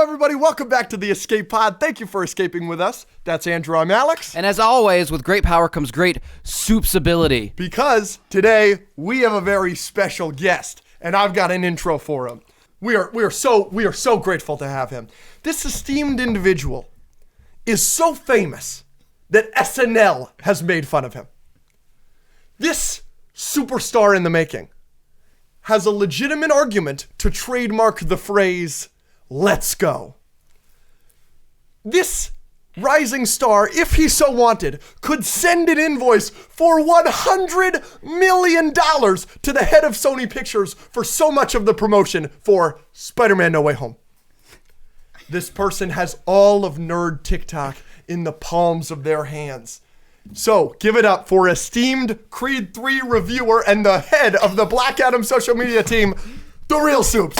everybody. Welcome back to the Escape Pod. Thank you for escaping with us. That's Andrew. I'm Alex. And as always, with great power comes great Supes ability. Because today we have a very special guest, and I've got an intro for him. We are so grateful to have him. This esteemed individual is so famous that SNL has made fun of him. This superstar in the making has a legitimate argument to trademark the phrase, "Let's go." This rising star, if he so wanted, could send an invoice for $100 million to the head of Sony Pictures for so much of the promotion for Spider-Man No Way Home. This person has all of nerd TikTok in the palms of their hands. So, give it up for esteemed Creed 3 reviewer and the head of the Black Adam social media team, the real Supes.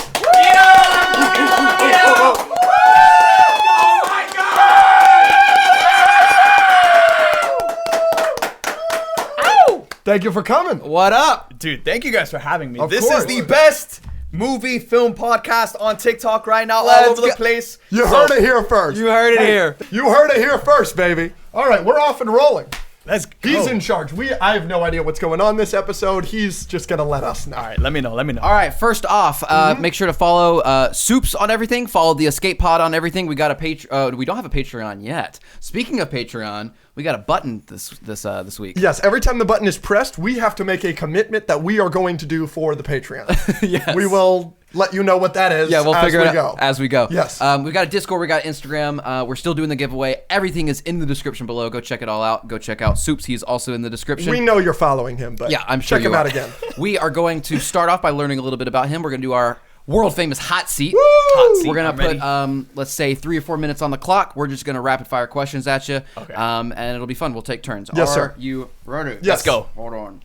Thank you for coming. What up? Dude, thank you guys for having me. This is the best movie film podcast on TikTok right now, all over the place. You heard it here first. You heard it here. You heard it here first, baby. All right, we're off and rolling. Let's go. He's in charge. I have no idea what's going on this episode. He's just going to let us know. All right, let me know. All right, first off, make sure to follow Supes on everything. Follow the Escape Pod on everything. We got a we don't have a Patreon yet. Speaking of Patreon, we got a button this week. Yes, every time the button is pressed, we have to make a commitment that we are going to do for the Patreon. Yes. We will let you know what that is. Yeah, we'll figure it out as we go. Yes. We got a Discord, we got Instagram. We're still doing the giveaway. Everything is in the description below. Go check it all out. Go check out Supes. He's also in the description. We know you're following him, but yeah, I'm sure check him out again. We are going to start off by learning a little bit about him. We're going to do our world famous hot seat. Woo! Hot seat. We're going to put, let's say 3 or 4 minutes on the clock. We're just going to rapid fire questions at you. Okay. And it'll be fun. We'll take turns. Yes, sir. Are you ready? Yes. Let's go. Hold on.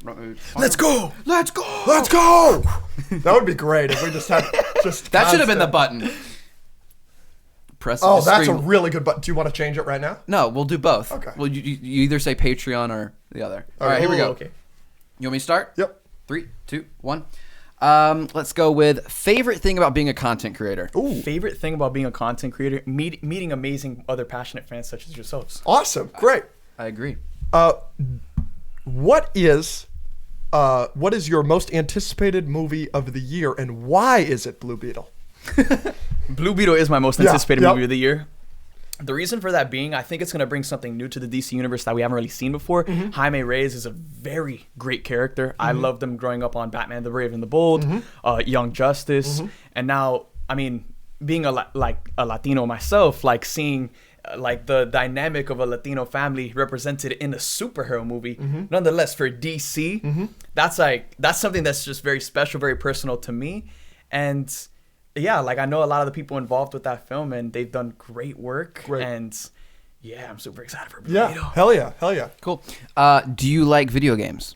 Let's go. Let's go. Let's go. That would be great if we just had just That should have been the constant- button. Press Oh, the that's a screen. really good button. Do you want to change it right now? No, we'll do both. Okay. Well, you either say Patreon or the other. All right, here we go. Okay. You want me to start? Yep. 3, 2, 1. Let's go with favorite thing about being a content creator. Ooh. Favorite thing about being a content creator, meeting amazing other passionate fans such as yourselves. Awesome. Great. I agree. What is your most anticipated movie of the year, and why is it Blue Beetle? Blue Beetle is my most Yeah, anticipated yep. movie of the year. The reason for that being, I think it's going to bring something new to the DC universe that we haven't really seen before. Jaime Reyes is a very great character. I loved him growing up on Batman the Brave and the Bold, Young Justice, and now, I mean, being a Latino myself, like seeing like the dynamic of a Latino family represented in a superhero movie, nonetheless for DC, that's something that's just very special, very personal to me, and yeah, like I know a lot of the people involved with that film, and they've done great work. Great. And yeah, I'm super excited for Blue Yeah. Beetle. Hell yeah. Cool. Do you like video games?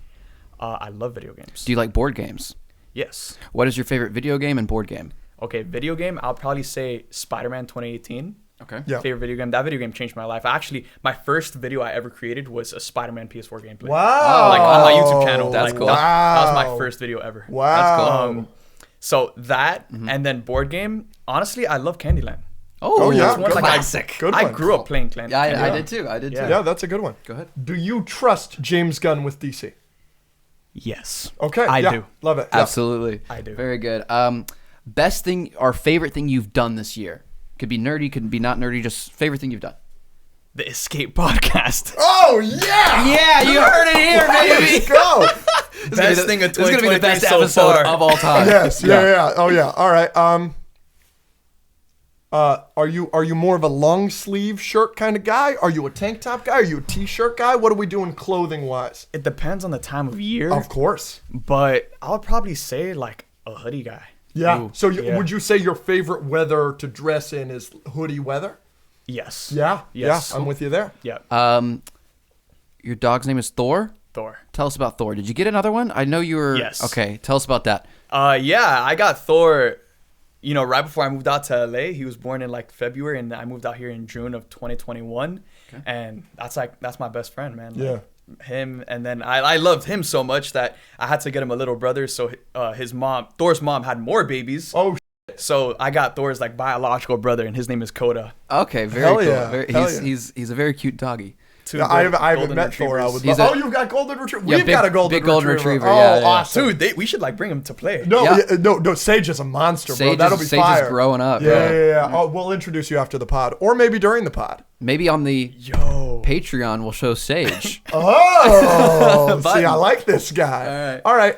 I love video games. Do you like board games? Yes. What is your favorite video game and board game? Okay, video game, I'll probably say Spider-Man 2018. Okay. Yeah. Favorite video game. That video game changed my life. Actually, my first video I ever created was a Spider-Man PS4 gameplay. Wow. Like on my YouTube channel. That's like, cool. That was my first video ever. Wow. That's cool. So that, and then board game, honestly, I love Candyland. Oh, yeah. That's one, Good like, classic. Good I one. grew up playing Candyland. Yeah, I Yeah. did too. I did too. Yeah. Yeah, that's a good one. Go ahead. Do you trust James Gunn with DC? Yes. Okay. I yeah. do. Love it. Yeah. Absolutely. I do. Very good. Best thing or favorite thing you've done this year? Could be nerdy, could be not nerdy, just favorite thing you've done. The Escape podcast. Oh, yeah. Yeah, you heard it here, Let's go. Best thing of This is gonna be the 2023 best so episode far. of all time. Yes. Yeah. Oh, yeah. All right. Are you more of a long sleeve shirt kind of guy? Are you a tank top guy? Are you a t-shirt guy? What are we doing clothing wise? It depends on the time of year. Of course. But I would probably say like a hoodie guy. Yeah. Ooh. So Yeah. would you say your favorite weather to dress in is hoodie weather? Yes. Yeah. Yes. Yeah. I'm with you there. Yeah. Your dog's name is Thor? Thor. Tell us about Thor. Did you get another one? I know you were... Yes. Okay, tell us about that. Yeah, I got Thor, right before I moved out to LA. He was born in like February, and I moved out here in June of 2021. Okay. And that's my best friend, man. Yeah. Like, him, and then I loved him so much that I had to get him a little brother. So Thor's mom had more babies. Oh, So I got Thor's like biological brother, and his name is Coda. Okay, very Hell cool. yeah. He's a very cute doggy. Yeah, I haven't met Thor. You've got golden retriever. We've got a golden retriever. Oh, yeah, yeah. awesome. Dude, we should like bring him to play. No, Sage is a monster, bro. That'll be Sage fire. is growing up. Yeah. Oh, we'll introduce you after the pod, or maybe during the pod. Maybe on the Patreon we'll show Sage. Oh, see, I like this guy. All right.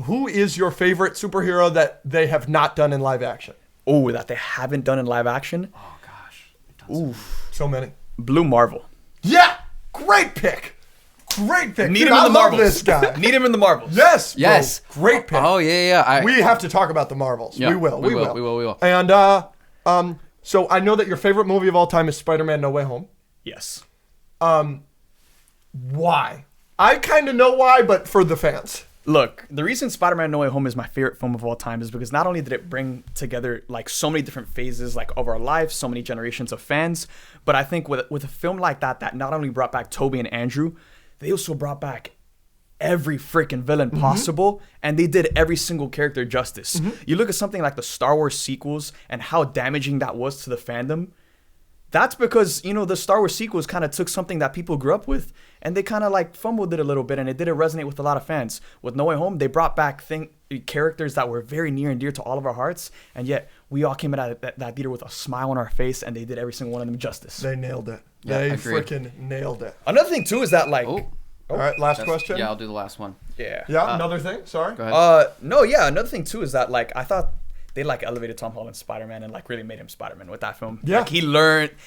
Who is your favorite superhero that they have not done in live action? Oh, that they haven't done in live action? Oh gosh. Ooh, so many. Blue Marvel. Yeah, great pick. Need him in the Marvels. Marvels. This guy. Need him in the Marvels. Yes. Bro. Yes. Great pick. Oh yeah. We have to talk about the Marvels. Yeah, We will. We will. And so I know that your favorite movie of all time is Spider-Man: No Way Home. Yes. Why? I kind of know why, but for the fans. Look, the reason Spider-Man: No Way Home is my favorite film of all time is because not only did it bring together like so many different phases like of our lives, so many generations of fans, but I think with a film like that not only brought back Tobey and Andrew, they also brought back every freaking villain possible, and they did every single character justice. You look at something like the Star Wars sequels and how damaging that was to the fandom. That's because, the Star Wars sequels kind of took something that people grew up with and they kind of like fumbled it a little bit, and it didn't resonate with a lot of fans. With No Way Home, they brought back characters that were very near and dear to all of our hearts, and yet we all came out of that theater with a smile on our face, and they did every single one of them justice. They nailed it. Yeah, they agreed. freaking nailed it. Another thing too is that like... All right, last question. Yeah, I'll do the last one. Yeah. Yeah, another thing. Sorry. Go ahead. Another thing too is that like I thought they like elevated Tom Holland's Spider-Man and like really made him Spider-Man with that film. Yeah. Like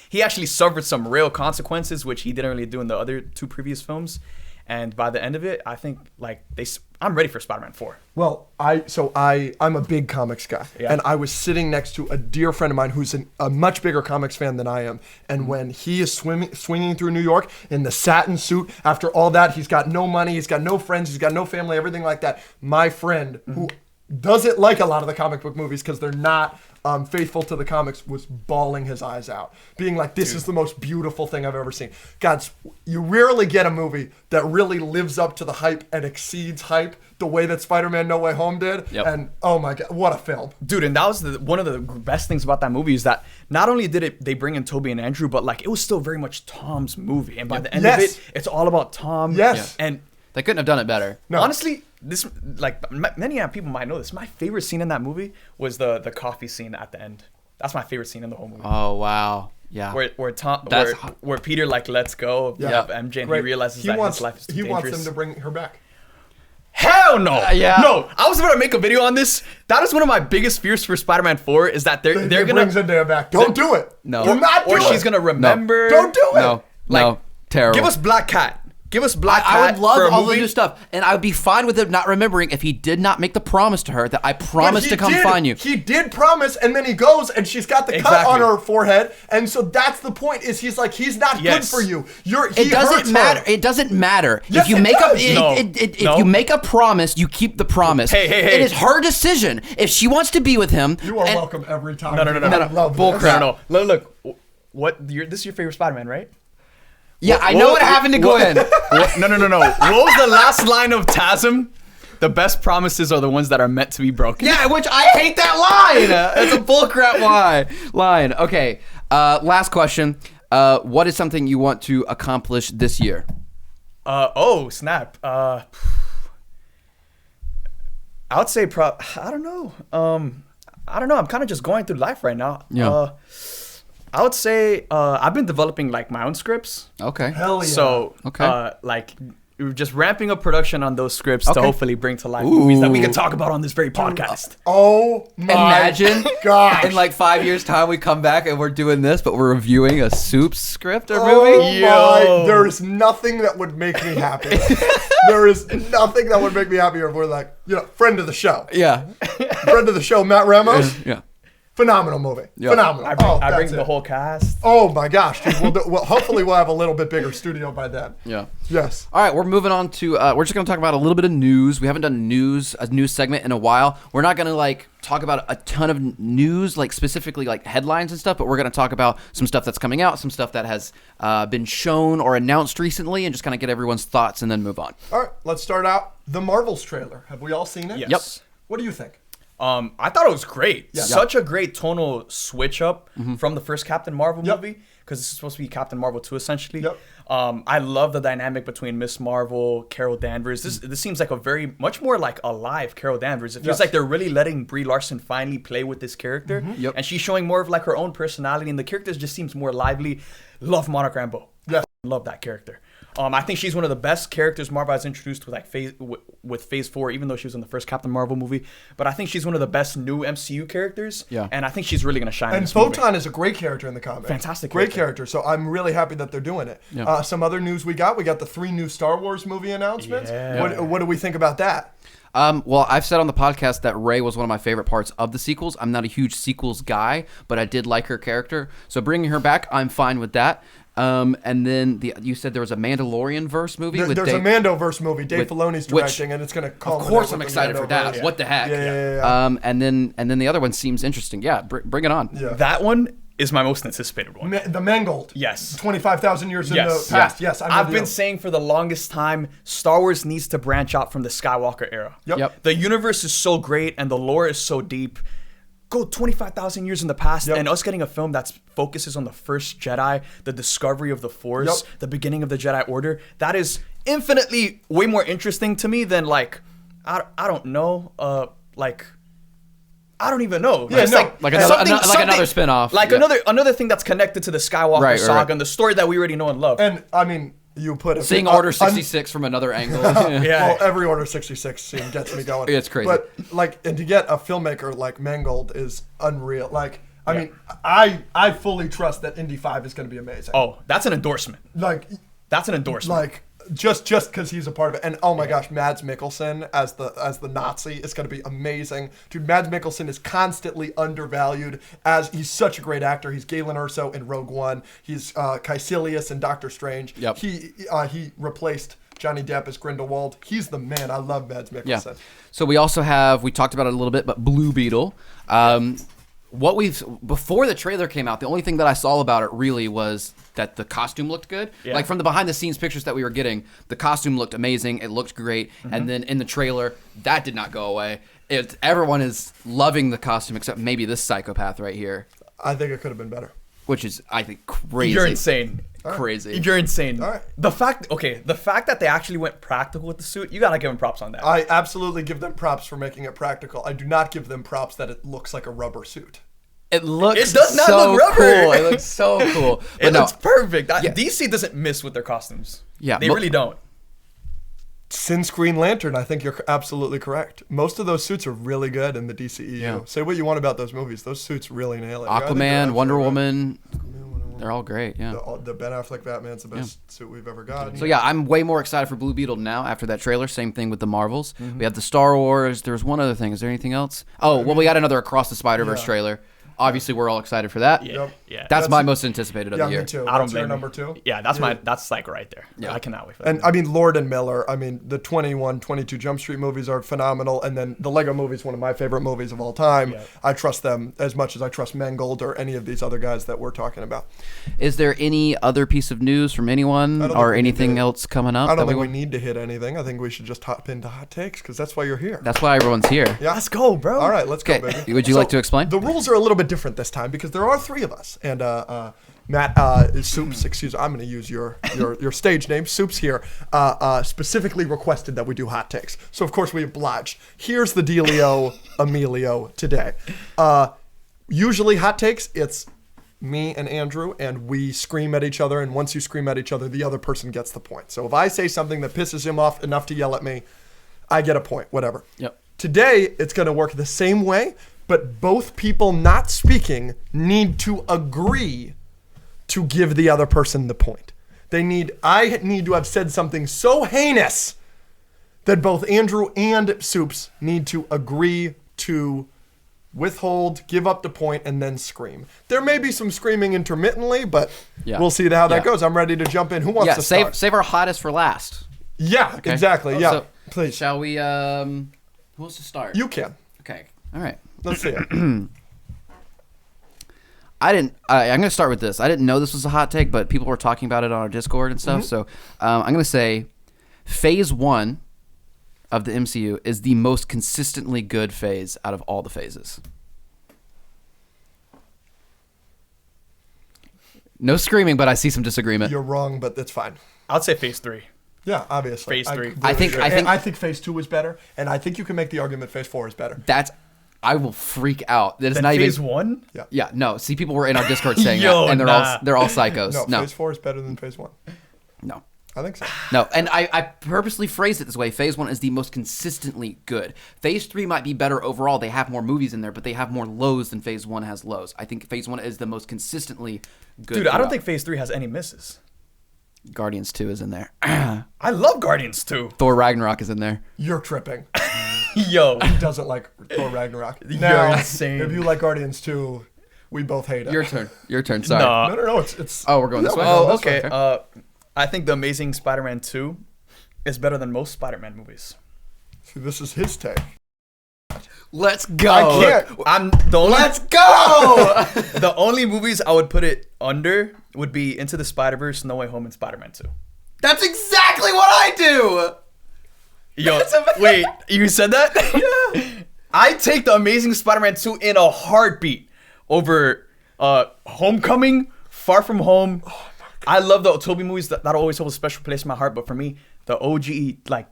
he actually suffered some real consequences, which he didn't really do in the other two previous films. And by the end of it, I think like I'm ready for Spider-Man 4. Well, I'm a big comics guy, and I was sitting next to a dear friend of mine who's a much bigger comics fan than I am. And when he is swinging through New York in the satin suit, after all that, he's got no money, he's got no friends, he's got no family, everything like that. My friend who doesn't like a lot of the comic book movies because they're not faithful to the comics, was bawling his eyes out, being like, this is the most beautiful thing I've ever seen. God, you rarely get a movie that really lives up to the hype and exceeds hype the way that Spider-Man: No Way Home did. Yep. And oh my God, what a film. Dude, and that was one of the best things about that movie is that not only did they bring in Tobey and Andrew, but like it was still very much Tom's movie. And by the end of it, it's all about Tom. Yes. And They couldn't have done it better. No. honestly, this like many people might know this. My favorite scene in that movie was the coffee scene at the end. That's my favorite scene in the whole movie. Oh wow. Yeah. Where Peter like lets go of MJ and he realizes that his life is too dangerous. He wants them to bring her back. Hell no! Yeah. No, I was about to make a video on this. That is one of my biggest fears for Spider-Man 4 is that they're gonna bring Zendaya back. Don't do it. No. Do not do or it. she's gonna remember. Don't do it. No. Like, No. Terrible. Give us Black Cat. Give us Black Cat. I would love for a all the movie. new stuff, and I would be fine with him not remembering if he did not make the promise to her that I promised to come find you. He did promise, and then he goes, and she's got the cut on her forehead, and so that's the point. Is he's like, he's not good for you. It doesn't matter. It doesn't matter. Yes, if you it make does. if you make a promise, you keep the promise. Hey. It is her decision. If she wants to be with him, You are welcome every time. No. I love Bull this. crap. No. Look. This is your favorite Spider-Man, right? yeah, I know what happened to Glenn. No. What was the last line of TASM? The best promises are the ones that are meant to be broken. Yeah, which I hate that line. It's a bullcrap line. Okay, last question. What is something you want to accomplish this year? Snap. I would say I don't know. I'm kind of just going through life right now. Yeah. I would say I've been developing like my own scripts. Okay. Hell yeah. So, Okay. like we're just ramping up production on those scripts to Okay. hopefully bring to life movies that we can talk about on this very podcast. Oh my Imagine gosh. in like 5 years' time we come back and we're doing this, but we're reviewing a Supes script or Oh movie. my, there is nothing that would make me happy. There is nothing that would make me happier if we're like, friend of the show. Yeah. Friend of the show, Matt Ramos. Yeah. Phenomenal movie. Yeah. Phenomenal. I bring that's the it. whole cast. Oh my gosh, dude. Hopefully we'll have a little bit bigger studio by then. Yeah. Yes. All right, we're moving on to. We're just gonna talk about a little bit of news. We haven't done a news segment in a while. We're not gonna like talk about a ton of news, like specifically like headlines and stuff, but we're gonna talk about some stuff that's coming out, some stuff that has been shown or announced recently, and just kind of get everyone's thoughts and then move on. All right, let's start out. The Marvels trailer. Have we all seen it? Yes. Yep. What do you think? I thought it was great. Yeah. Such a great tonal switch up from the first Captain Marvel Yep. movie, because this is supposed to be Captain Marvel 2 essentially. Yep. I love the dynamic between Miss Marvel, Carol Danvers. This seems like a very much more like alive Carol Danvers. It feels Yes. like they're really letting Brie Larson finally play with this character, Yep. and she's showing more of like her own personality, and the character just seems more lively. Love Monica Rambeau. Yeah. Love that character. I think she's one of the best characters Marvel has introduced with like Phase 4, even though she was in the first Captain Marvel movie. But I think she's one of the best new MCU characters. Yeah. And I think she's really gonna shine. in And this movie. Photon is a great character in the comic. Fantastic Great character. character. So I'm really happy that they're doing it. Yeah. Some other news we got the 3 new Star Wars movie announcements. Yeah. What do we think about that? Well, I've said on the podcast that Rey was one of my favorite parts of the sequels. I'm not a huge sequels guy, but I did like her character. So bringing her back, I'm fine with that. And then you said there was a Mandalorian verse movie. There's a Mandoverse movie Dave Filoni's directing, and it's going to call. Of course, I'm excited for that. What the heck? Yeah. And then the other one seems interesting. Yeah, bring it on. Yeah. That one is my most anticipated one. The Mangold. Yes. 25,000 years in Yes. the past. Yeah. Yes, I've been saying for the longest time, Star Wars needs to branch out from the Skywalker era. Yep. The universe is so great and the lore is so deep. Go 25,000 years in the past, Yep. and us getting a film that focuses on the first Jedi, the discovery of the Force, Yep. the beginning of the Jedi Order. That is infinitely way more interesting to me than like, I don't know, I don't even know. Yeah, Just no. Like another spin-off. Like Yeah. another thing that's connected to the Skywalker Right, saga right. and the story that we already know and love. And I mean, you put a Seeing Order 66 from another angle. Yeah. Well, every Order 66 scene gets me going. It's crazy. But and to get a filmmaker like Mangold is unreal. I mean, I fully trust that Indy 5 is going to be amazing. Oh, that's an endorsement. That's an endorsement. Just because he's a part of it, and oh my gosh, Mads Mikkelsen as the Nazi is going to be amazing, dude. Mads Mikkelsen is constantly undervalued as he's such a great actor. He's Galen Erso in Rogue One. He's Caecilius in Doctor Strange. Yep. He replaced Johnny Depp as Grindelwald. He's the man. I love Mads Mikkelsen. Yeah. So we also we talked about it a little bit, but Blue Beetle. Before the trailer came out, the only thing that I saw about it really was that the costume looked good. Yeah. Like from the behind the scenes pictures that we were getting, the costume looked amazing. It looked great. And then in the trailer, that did not go away. Everyone is loving the costume except maybe this psychopath right here, I think it could have been better. which is, I think, crazy. You're insane. Crazy. You're insane. All right. The fact that they actually went practical with the suit, you gotta give them props on that. I absolutely give them props for making it practical. I do not give them props that it looks like a rubber suit. It looks It does not so look rubber. cool. It looks so cool. But It no, looks perfect. Yeah. DC doesn't miss with their costumes. Yeah, they really don't. Since Green Lantern, I think you're absolutely correct. Most of those suits are really good in the DCEU. Yeah. Say what you want about those movies. Those suits really nail it. I think they're Aquaman, Wonder absolutely Woman, they're all great. Yeah. right. The Ben Affleck Batman's the best suit we've ever gotten. So yeah, I'm way more excited for Blue Beetle now after that trailer. Same thing with the Marvels. We have the Star Wars. There's one other thing. Is there anything else? Oh, well, we got another Across the Spider-Verse Yeah. trailer. Obviously, we're all excited for that. Yeah, Yep. yeah. That's my most anticipated of Yeah, the year. me too. I don't That's your blame number you. 2. Yeah, that's like right there. Yeah, I cannot wait for that. And I mean, Lord and Miller, I mean, the 21, 22 Jump Street movies are phenomenal. And then the Lego movie is one of my favorite movies of all time. Yeah. I trust them as much as I trust Mangold or any of these other guys that we're talking about. Is there any other piece of news from anyone don't think or we need anything to- else coming up? I don't that think we want- need to hit anything. I think we should just hop into hot takes because that's why you're here. That's why everyone's here. Yeah. Let's go, bro. All right, let's go, Okay, baby. would you like to explain? The rules are a little bit different this time because there are 3 of us. And Matt Supes, excuse me, I'm going to use your stage name, Supes here, specifically requested that we do hot takes. So, of course, we obliged. Here's the dealio, Emilio, today. Usually hot takes, it's me and Andrew, and we scream at each other. And once you scream at each other, the other person gets the point. So if I say something that pisses him off enough to yell at me, I get a point, whatever. Yep. Today, it's going to work the same way, but both people not speaking need to agree to give the other person the point. I need to have said something so heinous that both Andrew and Supes need to agree to withhold, give up the point, and then scream. There may be some screaming intermittently, but Yeah. we'll see how that Yeah. goes. I'm ready to jump in. Who wants Yeah, to start? save our hottest for last. Yeah, Okay? exactly. Yeah, So, please. Shall we? Who wants to start? You can. Okay. All right. Let's see it. I'm going to start with this. I didn't know this was a hot take, but people were talking about it on our Discord and stuff. So I'm going to say Phase 1 of the MCU is the most consistently good phase out of all the phases? No screaming, but I see some disagreement. You're wrong, but that's fine. I'd say Phase 3. Yeah, obviously. Phase 3. I think Phase 2 is better, and I think you can make the argument Phase 4 is better. I will freak out. That is Then not Phase even 1? Yeah, no. See, people were in our Discord saying Yo, that, and nah. they're all psychos. No, No, Phase 4 is better than Phase 1. no. I think so. No, and I purposely phrased it this way. Phase 1 is the most consistently good. Phase 3 might be better overall. They have more movies in there, but they have more lows than Phase 1 has lows. I think Phase 1 is the most consistently good. Dude, I don't throughout. think Phase 3 has any misses. Guardians 2 is in there. I love Guardians 2. Thor Ragnarok is in there. You're tripping. Yo. He doesn't like Thor Ragnarok. You're Now, insane. if you like Guardians 2, we both hate it. Your turn. Your turn. Sorry. Nah. No, it's... Oh, we're going this way? no, Oh, that's okay. fine. I think The Amazing Spider-Man 2 is better than most Spider-Man movies. See, this is his take. Let's go. I can't... I'm the only Let's go. the only movies I would put it under would be Into the Spider-Verse, No Way Home, and Spider-Man 2. That's exactly what I do. Yo, That's amazing. wait, you said that? Yeah. I take The Amazing Spider-Man 2 in a heartbeat over Homecoming, Far From Home. I love the Tobey movies. That always hold a special place in my heart. But for me, the OG, like,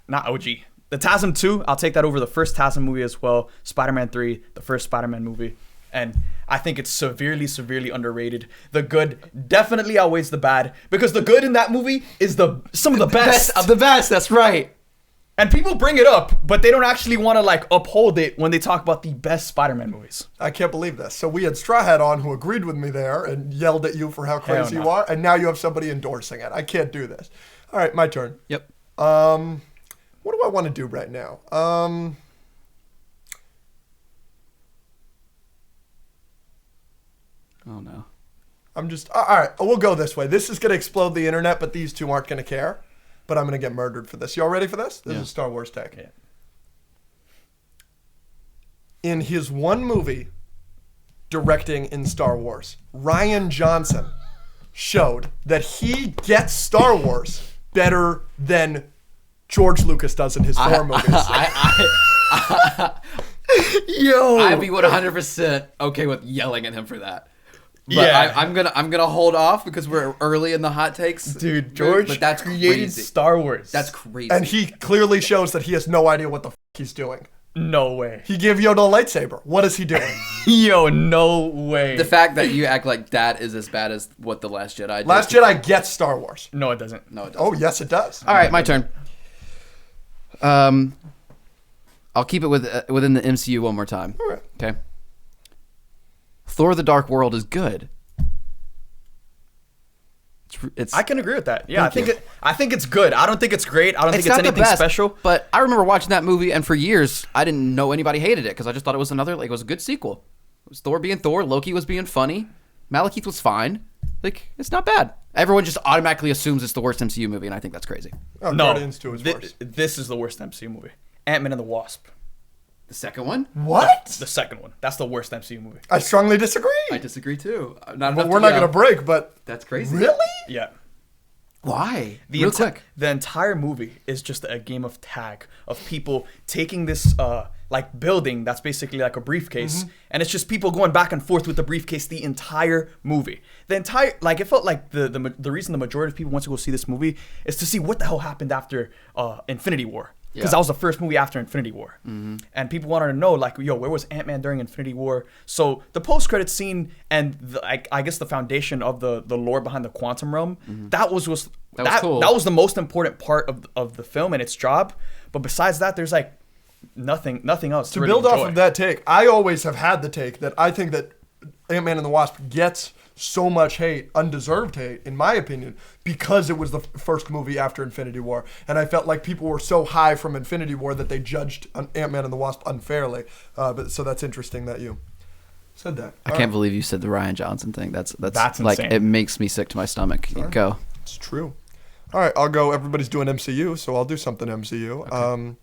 not OG. The TASM 2, I'll take that over the first TASM movie as well. Spider-Man 3, the first Spider-Man movie. And I think it's severely, severely underrated. The good definitely outweighs the bad. Because the good in that movie is some of the best. Best of the best. That's right. And people bring it up, but they don't actually want to, like, uphold it when they talk about the best Spider-Man movies. I can't believe this. So we had Straw Hat on who agreed with me there and yelled at you for how crazy no. you are, and now you have somebody endorsing it. I can't do this. All right, my turn. Yep. What do I want to do right now? Oh no. I'm just all right. We'll go this way. This is gonna explode the internet, but these two aren't gonna care. But I'm gonna get murdered for this. Y'all ready for this? This Yeah. is Star Wars take. Yeah. In his one movie, directing in Star Wars, Rian Johnson showed that he gets Star Wars better than George Lucas does in his Thor movies. Yo. I'd be 100% okay with yelling at him for that. But Yeah. I'm gonna hold off because we're early in the hot takes. Dude, George but that's created crazy. Star Wars. That's crazy. And he clearly shows that he has no idea what the he's doing. no way. He gave Yoda a lightsaber. What is he doing? Yo, no way. the fact that you act like that is as bad as what The Last Jedi did. Last Jedi gets Star Wars. No, it doesn't. No, it doesn't. Oh, yes, it does. All right, my turn. I'll keep it within the MCU one more time. All right. Okay. Thor: The Dark World is good. It's I can agree with that. Yeah, Thank you. I think it's good. I don't think it's great. I don't think it's not the anything best, special. But I remember watching that movie, and for years I didn't know anybody hated it because I just thought it was it was a good sequel. It was Thor being Thor, Loki was being funny, Malekith was fine. Like, it's not bad. Everyone just automatically assumes it's the worst MCU movie, and I think that's crazy. Oh, No, Guardians 2 is worse. this is the worst MCU movie. Ant-Man and the Wasp. The second one, What? The second one. That's the worst MCU movie. I strongly disagree. I disagree too. But we're not going to break, but... That's crazy. Really? Yeah. Why? The entire movie is just a game of tag of people taking this like building that's basically like a briefcase, and it's just people going back and forth with the briefcase the entire movie. The entire it felt like the reason the majority of people went to go see this movie is to see what the hell happened after Infinity War. Because Yeah. that was the first movie after Infinity War. And people wanted to know, like, yo, where was Ant-Man during Infinity War? So the post-credit scene and I guess the foundation of the lore behind the quantum realm, that was cool. That was the most important part of the film and its job. But besides that, there's like nothing else to really build off enjoy. of that take, I always have had the take that I think that Ant-Man and the Wasp gets so much hate, undeserved hate, in my opinion, because it was the first movie after Infinity War. And I felt like people were so high from Infinity War that they judged Ant-Man and the Wasp unfairly. So that's interesting that you said that. I can't believe you said the Rian Johnson thing. That's like, insane. it makes me sick to my stomach. Go. It's true. All right, I'll go. Everybody's doing MCU, so I'll do something MCU.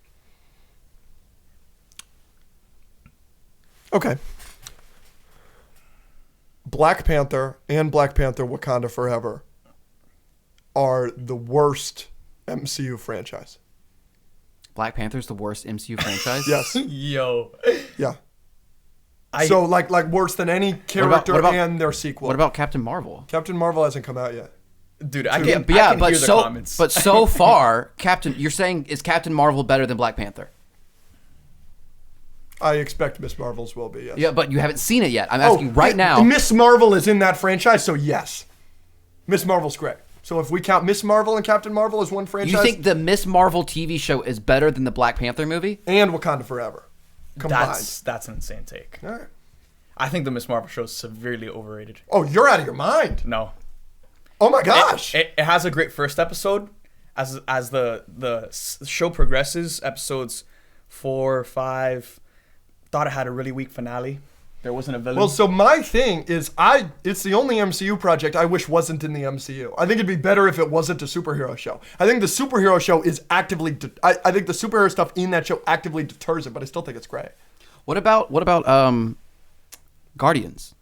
Okay. Black Panther and Black Panther Wakanda Forever are the worst MCU franchise. Black Panther's the worst MCU franchise? Yes. Yo. Yeah. So like worse than any character what about- and their sequel. What about Captain Marvel? Captain Marvel hasn't come out yet. Dude, I Yeah, can but yeah, hear but the so comments. but so far, you're saying is Captain Marvel better than Black Panther? I expect Miss Marvel's will be, yes. Yeah, but you haven't seen it yet. I'm asking right now. Miss Marvel is in that franchise, so yes. Miss Marvel's great. So if we count Miss Marvel and Captain Marvel as one franchise. You think the Miss Marvel TV show is better than the Black Panther movie? And Wakanda Forever. Combined. That's an insane take. All right. I think the Miss Marvel show is severely overrated. Oh, you're out of your mind. No. Oh my gosh. It has a great first episode. As the show progresses, episodes 4, 5, thought it had a really weak finale. There wasn't a villain. Well, so my thing is, it's the only MCU project I wish wasn't in the MCU. I think it'd be better if it wasn't a superhero show. I think the superhero show is actively, I think the superhero stuff in that show actively deters it, but I still think it's great. What about Guardians?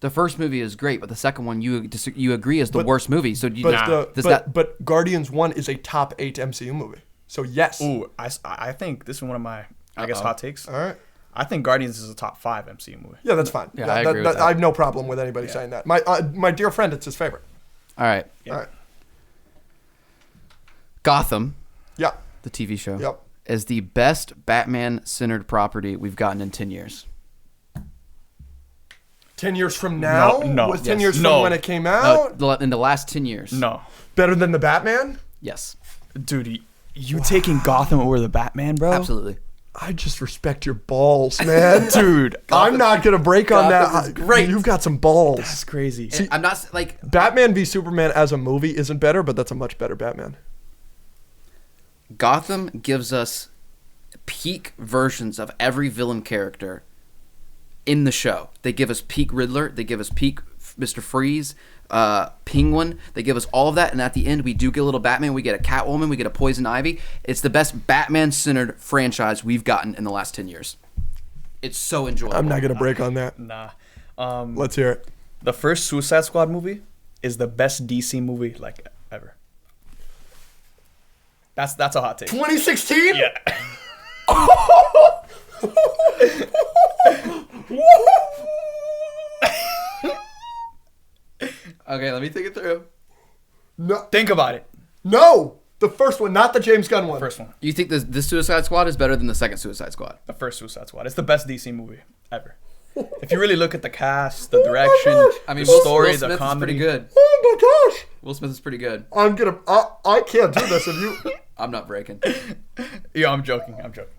The first movie is great, but the second one you agree is the worst movie. So But Guardians 1 is a top 8 MCU movie. So yes. Ooh, I think this is one of my, I guess, hot takes. All right. I think Guardians is a top 5 MCU movie. Yeah, that's fine. Yeah, I agree with that. I have no problem with anybody saying that. My dear friend, it's his favorite. All right. Yeah. All right. Gotham, Yeah. the TV show, Yep. is the best Batman-centered property we've gotten in 10 years. 10 years from now? No. Was 10 Yes. years from No. when it came out? In the last 10 years. No. Better than the Batman? Yes. Dude, you taking Gotham over the Batman, bro? Absolutely. I just respect your balls, man. Dude, I'm not going to break on Gotham that. is great. You've got some balls. That's crazy. I'm not like Batman v Superman as a movie isn't better, but that's a much better Batman. Gotham gives us peak versions of every villain character in the show. They give us peak Riddler. They give us peak Mr. Freeze, Penguin. They give us all of that, and at the end, we do get a little Batman. We get a Catwoman. We get a Poison Ivy. It's the best Batman-centered franchise we've gotten in the last 10 years. It's so enjoyable. I'm not going to break on that. Nah. Let's hear it. The first Suicide Squad movie is the best DC movie like ever. That's a hot take. 2016? Yeah. Okay, let me think it through. No. Think about it. No. The first one, not the James Gunn one. First one. You think this Suicide Squad is better than the second Suicide Squad? The first Suicide Squad. It's the best DC movie ever. If you really look at the cast, the direction, I mean, the story, Will Smith the comedy. is pretty good. Oh my gosh. Will Smith is pretty good. I can't do this if you. I'm not breaking. Yeah, I'm joking. I'm joking.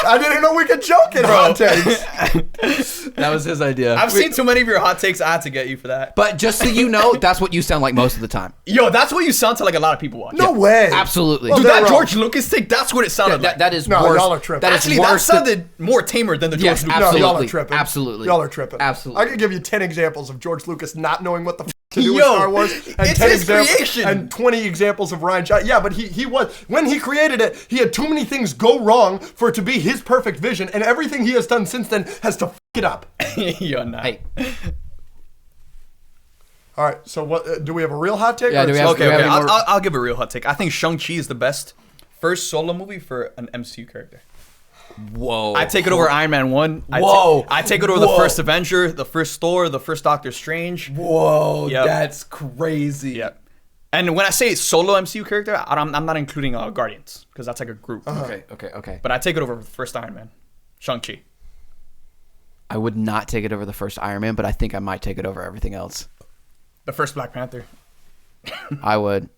I didn't know we could joke in hot takes. That was his idea. I've seen too many of your hot takes. I had to get you for that. But just so you know, that's what you sound like most of the time. Yo, that's what you sound to like a lot of people watch. No way. Absolutely. Well, Dude, that they're George Lucas take, that's what it sounded like. That is No, worse. y'all are tripping. That is Actually, that worse than- sounded more tamer than the Yes, George Lucas. No, absolutely. y'all are tripping. Absolutely. Y'all are tripping. Absolutely. I could give you 10 examples of George Lucas not knowing what the to do with Yo, Star Wars. And it's 10 his examples creation. and 20 examples of Ryan Johnson. Yeah, but he was, when he created it, he had too many things go wrong for it to be his perfect vision, and everything he has done since then has to f it up. Yo, nah. Hey, All right, so what do we have a real hot take? Yeah, or do we it's- have- Okay, we okay. any more- I'll give a real hot take. I think Shang-Chi is the best first solo movie for an MCU character. whoa. I take it over Iron Man 1. Whoa. I take it over the Whoa. first Avenger, the first Thor, the first Doctor Strange. Whoa, Yep. that's crazy. Yeah. And when I say solo MCU character, I'm not including Guardians, because that's like a group. Okay. But I take it over the first Iron Man, Shang-Chi. I would not take it over the first Iron Man, but I think I might take it over everything else. The first Black Panther. I would.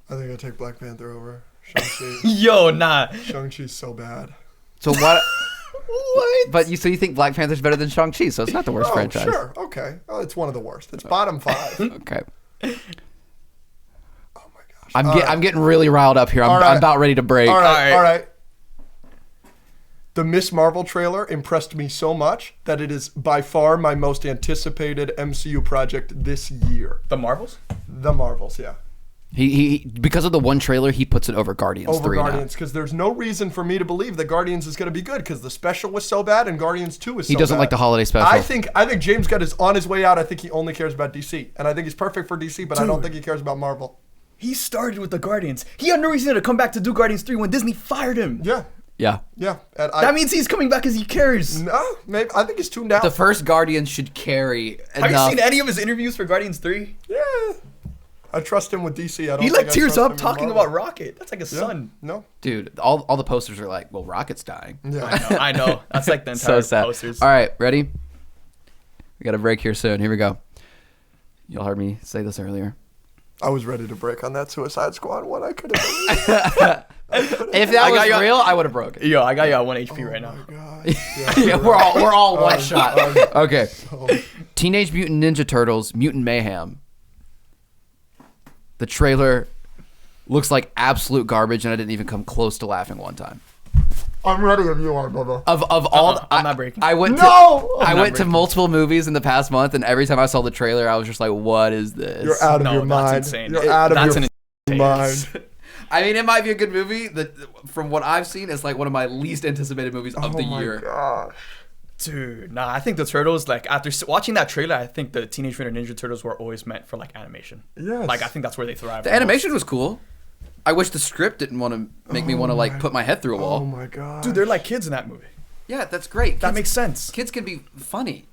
I think I take Black Panther over Shang-Chi. Yo, nah. Shang-Chi's so bad. So what? What? But so you think Black Panther's better than Shang-Chi, so it's not the worst Oh, franchise. sure. Okay. Oh, it's one of the worst. It's bottom 5. Okay. Oh my gosh. I'm getting really riled up here. I'm about ready to break. All right. All right. All right. The Miss Marvel trailer impressed me so much that it is by far my most anticipated MCU project this year. The Marvels? The Marvels, yeah. He because of the one trailer, he puts it over Guardians 3 Guardians, because there's no reason for me to believe that Guardians is going to be good, because the special was so bad and Guardians 2 is so bad. He doesn't like the holiday special. I think James Gunn is on his way out. I think he only cares about DC, and I think he's perfect for DC, but I don't think he cares about Marvel. He started with the Guardians. He had no reason to come back to do Guardians 3 when Disney fired him. Yeah. Yeah. And That means he's coming back because he cares. no, maybe I think he's tuned out. The first Guardians should carry enough. Have you seen any of his interviews for Guardians 3? Yeah. I trust him with DC. I don't. He think like I tears trust him up with talking Marvel. about Rocket. That's like a son. No. Dude, all the posters are like, well, Rocket's dying. Yeah. I know. That's like the So entire sad. posters. All right, ready? We got a break here soon. Here we go. Y'all heard me say this earlier. I was ready to break on that Suicide Squad one. I could have. If that was real, I would have broke it. Yo, I got you at 1 HP right now. God. Yeah, we're all one shot. Okay. Teenage Mutant Ninja Turtles, Mutant Mayhem. The trailer looks like absolute garbage, and I didn't even come close to laughing one time. I'm ready if you are, brother. Of all, I'm not breaking. I went No! to I I'm went to multiple movies in the past month, and every time I saw the trailer, I was just like, "What is this?" You're out of No, your that's mind. insane. You're out of That's your an mind. I mean, it might be a good movie. From what I've seen, it's like one of my least anticipated movies of the year. Gosh. Dude, nah, I think the Turtles, like, after watching that trailer, I think the Teenage Mutant Ninja Turtles were always meant for, like, animation. Yes. Like, I think that's where they thrive. The animation was cool. I wish the script didn't want to make me want to, like, put my head through a Oh wall. my god. Dude, they're like kids in that movie. Yeah, that's great. That Kids- makes sense. Kids can be funny.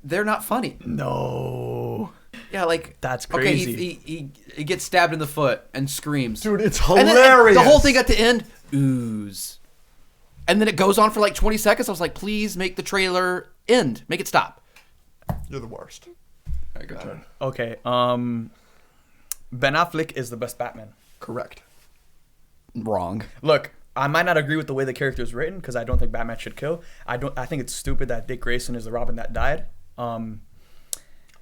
They're not funny. No. Yeah, like That's Okay, crazy. he gets stabbed in the foot and screams. Dude, it's And then hilarious. the whole thing at the end, ooze. And then it goes on for like 20 seconds. I was like, please make the trailer end. Make it stop. You're the worst. All right, go ahead. Okay, Ben Affleck is the best Batman. Correct. Wrong. Look, I might not agree with the way the character is written because I don't think Batman should kill. I think it's stupid that Dick Grayson is the Robin that died.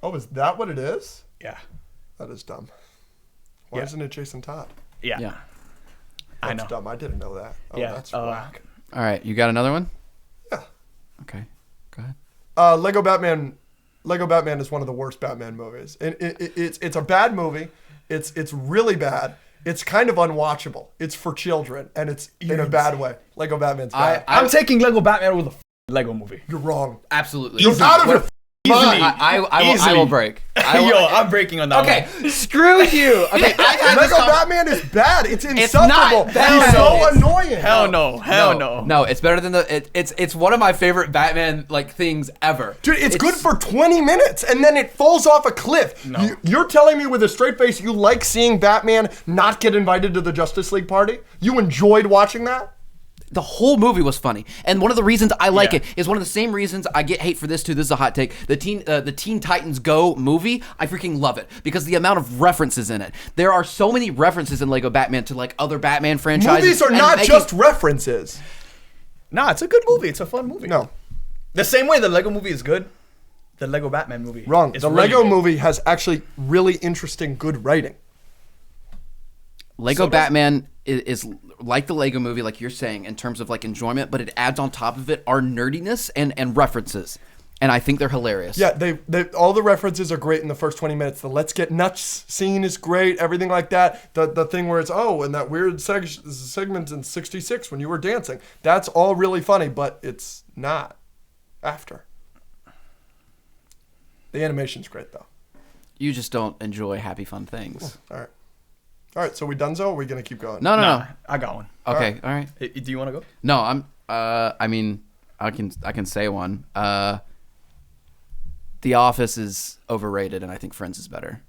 Oh, is that what it is? Yeah. That is dumb. Why Yeah. isn't it Jason Todd? Yeah. Yeah. I That's know. dumb. I didn't know that. Oh, Yeah, that's whack. All right, you got another one? Yeah. Okay, go ahead. Lego Batman is one of the worst Batman movies. It's a bad movie. It's really bad. It's kind of unwatchable. It's for children, and it's in a bad way. Lego Batman's bad. I'm taking Lego Batman with a Lego movie. You're wrong. Absolutely. You're out of your mind. I will break. Yo, I'm breaking on that Okay, one. screw you. Okay, I've had this Lego Batman is bad. It's insufferable. not bad. He's so It's- annoying. Hell no. Hell no. No, it's better than it's one of my favorite Batman like things ever. Dude, it's good for 20 minutes, and then it falls off a cliff. No. You're telling me with a straight face you like seeing Batman not get invited to the Justice League party? You enjoyed watching that? The whole movie was funny, and one of the reasons I like Yeah. it is one of the same reasons I get hate for this too. This is a hot take. The Teen Titans Go movie, I freaking love it because the amount of references in it. There are so many references in Lego Batman to like other Batman franchises. Movies are and not making- just references. Nah, it's a good movie. It's a fun movie. No, The same way the Lego movie is good, the Lego Batman movie wrong. is The really Lego good. movie has actually really interesting, good writing. Lego Batman is like the Lego movie, like you're saying, in terms of like enjoyment, but it adds on top of it our nerdiness and references, and I think they're hilarious. Yeah, they all the references are great in the first 20 minutes. The Let's Get Nuts scene is great, everything like that. The thing where it's, and that weird segment in 66 when you were dancing. That's all really funny, but it's not after. The animation's great, though. You just don't enjoy happy, fun things. All right, so we done so, or are we going to keep going? No. Nah, I got one. Okay, all right. Hey, do you want to go? No, I'm. I mean, I can say one. The Office is overrated, and I think Friends is better.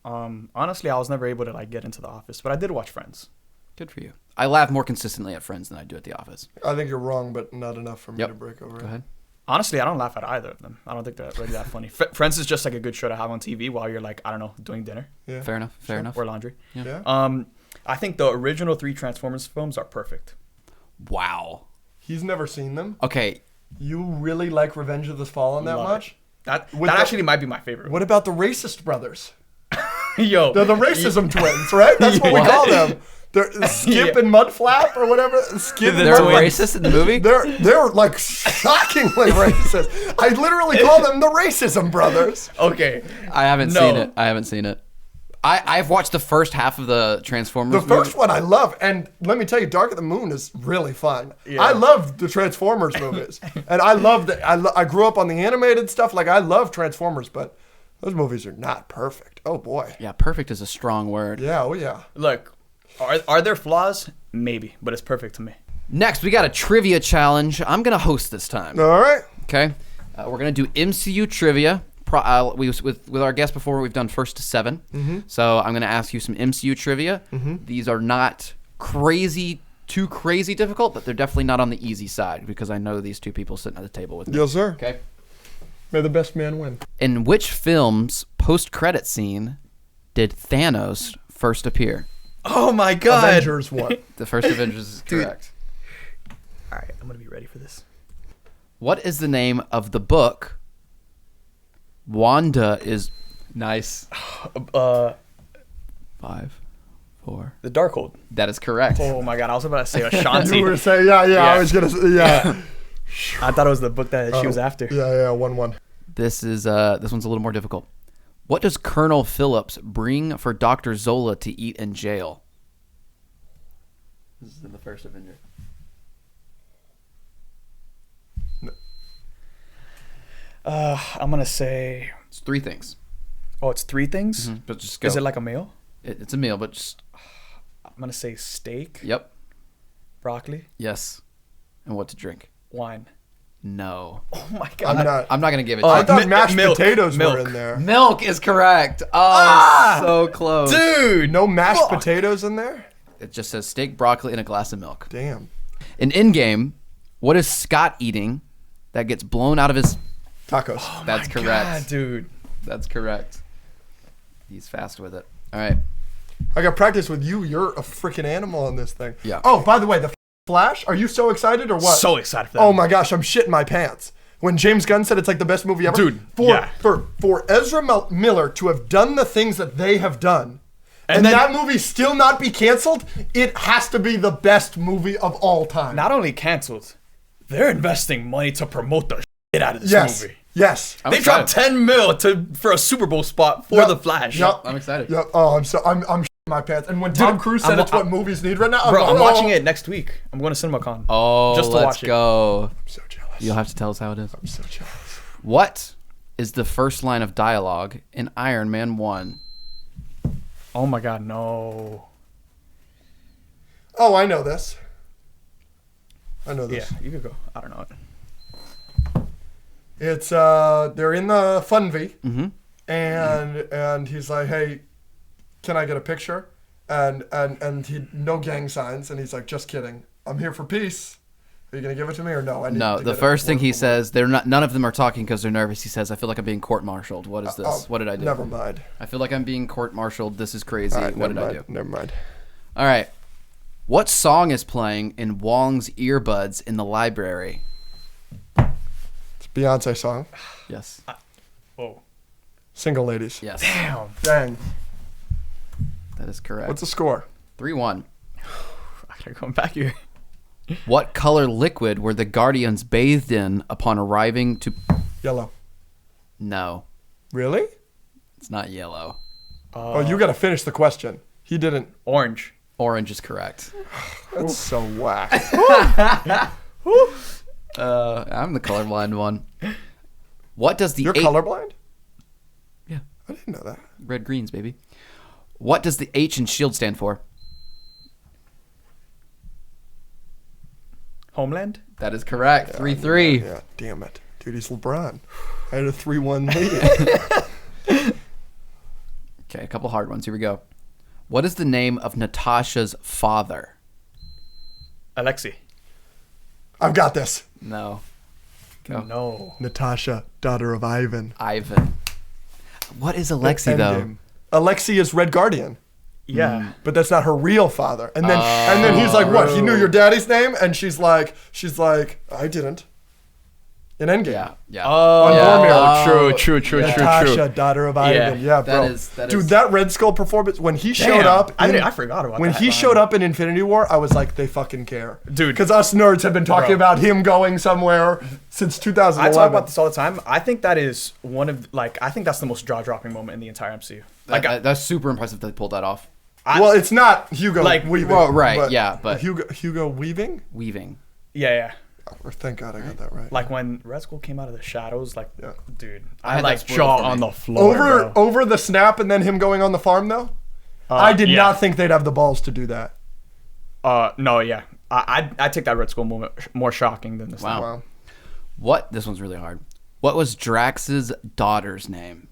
Honestly, I was never able to like get into The Office, but I did watch Friends. Good for you. I laugh more consistently at Friends than I do at The Office. I think you're wrong, but not enough for me Yep. to break over. Go ahead. Honestly, I don't laugh at either of them. I don't think they're really that funny. Friends is just like a good show to have on TV while you're like, I don't know, doing dinner Yeah. Fair enough. Fair enough. or laundry. Yeah. I think the original 3 Transformers films are perfect. Wow. He's never seen them. Okay. You really like Revenge of the Fallen that Love much? it. That With the- actually might be my favorite. What about the racist brothers? Yo, They're the racism twins, right? That's what we What? call them. They're Skip Yeah. and Mudflap or whatever. Skip and They're Mudflap. racist in the movie? They're like shockingly racist. I literally call them the racism brothers. okay. I haven't No. seen it. I haven't seen it. I've watched the first half of the Transformers. The first movie. one I love, and let me tell you, Dark of the Moon is really fun. Yeah. I love the Transformers movies, and I love that. I grew up on the animated stuff. Like I love Transformers, but those movies are not perfect. Oh boy. Yeah, perfect is a strong word. Yeah. Oh yeah. Look, are there flaws? Maybe, but it's perfect to me. Next, we got a trivia challenge. I'm gonna host this time. All right. Okay, we're gonna do MCU trivia. With our guest before, we've done first to 7. Mm-hmm. So I'm gonna ask you some MCU trivia. These are not too crazy difficult, but they're definitely not on the easy side because I know these two people sitting at the table with me. Yes, sir. Okay. May the best man win. In which film's post-credit scene did Thanos first appear? Oh my God! Avengers 1. The first Avengers is correct. All right, I'm gonna be ready for this. What is the name of the book Wanda is nice? 5, 4. The Darkhold. That is correct. Oh my God! I was about to say Ashanti. You were saying, yeah. I was gonna say, yeah. I thought it was the book that she was after. Yeah. 1-1. This one's a little more difficult. What does Colonel Phillips bring for Dr. Zola to eat in jail? This is in the first Avenger. I'm gonna say. It's 3 things. Oh, it's 3 things. But just go. Is it like a meal? It's a meal, but just I'm gonna say steak, yep, broccoli, yes, and what to drink? wine. No, Oh my God! I'm not gonna give it. to I you. thought mashed milk. potatoes Milk. were in there. Milk is correct. Oh, so close. Dude, No mashed potatoes in there? It just says steak, broccoli, and a glass of milk. Damn. In Endgame, what is Scott eating that gets blown out of his... Tacos. That's correct. God, dude. That's correct. He's fast with it. All right. I got practice with you. You're a freaking animal on this thing. Yeah. Oh, by the way, the Flash. Are you so excited or what? So excited for that. Oh my gosh, I'm shitting my pants. When James Gunn said it's like the best movie ever. Dude, For, yeah. for Ezra Miller to have done the things that they have done, And and then- that movie still not be canceled, it has to be the best movie of all time. Not only canceled, they're investing money to promote the shit out of this yes. movie. Yes. I'm They excited. dropped 10 mil for a Super Bowl spot for Yep. the Flash. Yep. I'm excited. Yep. Oh, I'm shitting my pants. And when Tom Cruise said I'm- it's what movies need right now, Bro, I'm going, watching it next week. I'm going to CinemaCon. Oh, Just to let's watch it. go. I'm so jealous. You'll have to tell us how it is. I'm so jealous. What is the first line of dialogue in Iron Man 1? Oh my God, no. Oh, I know this. I know Yeah, this. you could go. I don't know it. It's they're in the Fun V, Mm-hmm. and he's like, "Hey, can I get a picture?" And he no gang signs, and he's like, "Just kidding. I'm here for peace. Are you gonna give it to me or no?" I need No, to the get first thing he word from says, none of them are talking because they're nervous. He says, I feel like I'm being court-martialed. What is this? Oh, What did I do? Never mind. I feel like I'm being court-martialed. This is crazy. All right, What did never I mind. do? Never mind. All right. What song is playing in Wong's earbuds in the library? It's a Beyonce song. Yes. Whoa. Single ladies. Yes. Damn. Dang. That is correct. What's the score? 3-1. I gotta come back here. What color liquid were the Guardians bathed in upon arriving to... Yellow. No, Really? it's not yellow. Oh, you got to finish the question. He didn't. Orange. Orange is correct. That's so whack. I'm the colorblind one. What does the You're H- colorblind? Yeah. I didn't know that. Red greens, baby. What does the H in SHIELD stand for? Homeland. That is correct. 3-3. Yeah, damn it. Dude, he's LeBron. I had a 3-1 lead. Okay, a couple hard ones. Here we go. What is the name of Natasha's father? Alexi. I've got this. No. Go. No. Natasha, daughter of Ivan. Ivan. What is Alexi, though? Endgame. Alexi is Red Guardian, Yeah. but that's not her real father. And then he's like, "What? He knew your daddy's name?" And she's like, "I didn't." in Endgame. Yeah. Oh, Boromir. true. Natasha, daughter of Ivan. Yeah, bro. Dude, that Red Skull performance when he showed up. I forgot about when that. he showed up in Infinity War. I was like, they fucking care, dude. Because us nerds have been talking about him going somewhere since 2011. I talk about this all the time. I think that is I think that's the most jaw-dropping moment in the entire MCU. That's super impressive that they pulled that off. Well, it's not Hugo Weaving. Well, right, but Hugo Weaving. Yeah. Oh, thank God I got that right. Like when Red Skull came out of the shadows, dude, I had like that jaw spoiled for on me. the floor. Over the snap and then him going on the farm though. I did not think they'd have the balls to do that. No, yeah. I take that Red Skull moment more shocking than this. Wow. This one's really hard. What was Drax's daughter's name?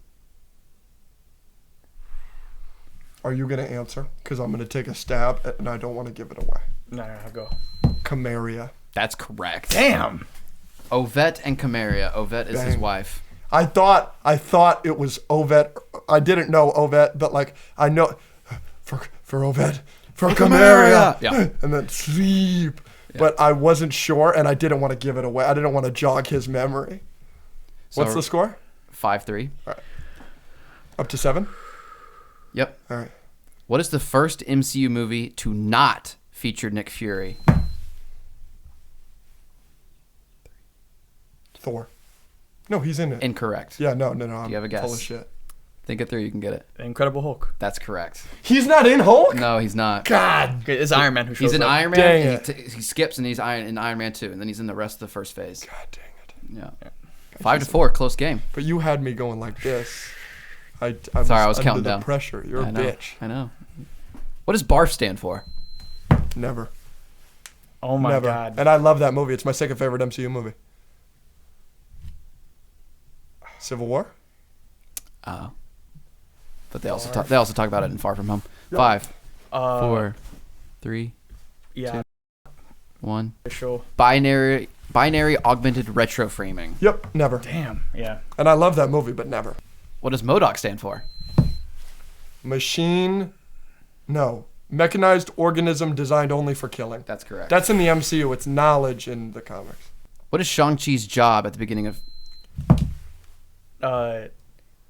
Are you gonna answer? Because I'm gonna take a stab and I don't want to give it away. No, go. Camaria. That's correct. Damn. Ovette and Camaria. Ovette is his wife. I thought it was Ovette. I didn't know Ovette, but like I know for Ovette, for Camaria. Yeah. And then sleep. Yeah. But I wasn't sure and I didn't want to give it away. I didn't want to jog his memory. So what's the score? 5-3. All right. Up to 7? Yep. All right. What is the first MCU movie to not feature Nick Fury? Thor. No, he's in it. Incorrect. Yeah, no. Do you have a guess? Full of shit. Think it through, you can get it. Incredible Hulk. That's correct. He's not in Hulk? No, he's not. God. It's Iron Man who shows He's in up. Iron Man. Dang And he skips and he's in Iron Man 2, and then he's in the rest of the first phase. God dang it. Yeah. 5-4, close game. But you had me going like this. I was under counting the down. pressure. You're a bitch. I know. What does BARF stand for? Never. Oh my Never. God. And I love that movie. It's my second favorite MCU movie. Civil War? Oh. But they also talk about it in Far From Home. 5, 4, 3, yeah. 2, 1. Sure. Binary augmented retro framing. Yep, never. Damn. Yeah. And I love that movie, but never. What does MODOK stand for? Mechanized organism designed only for killing. That's correct. That's in the MCU. It's knowledge in the comics. What is Shang-Chi's job at the beginning of...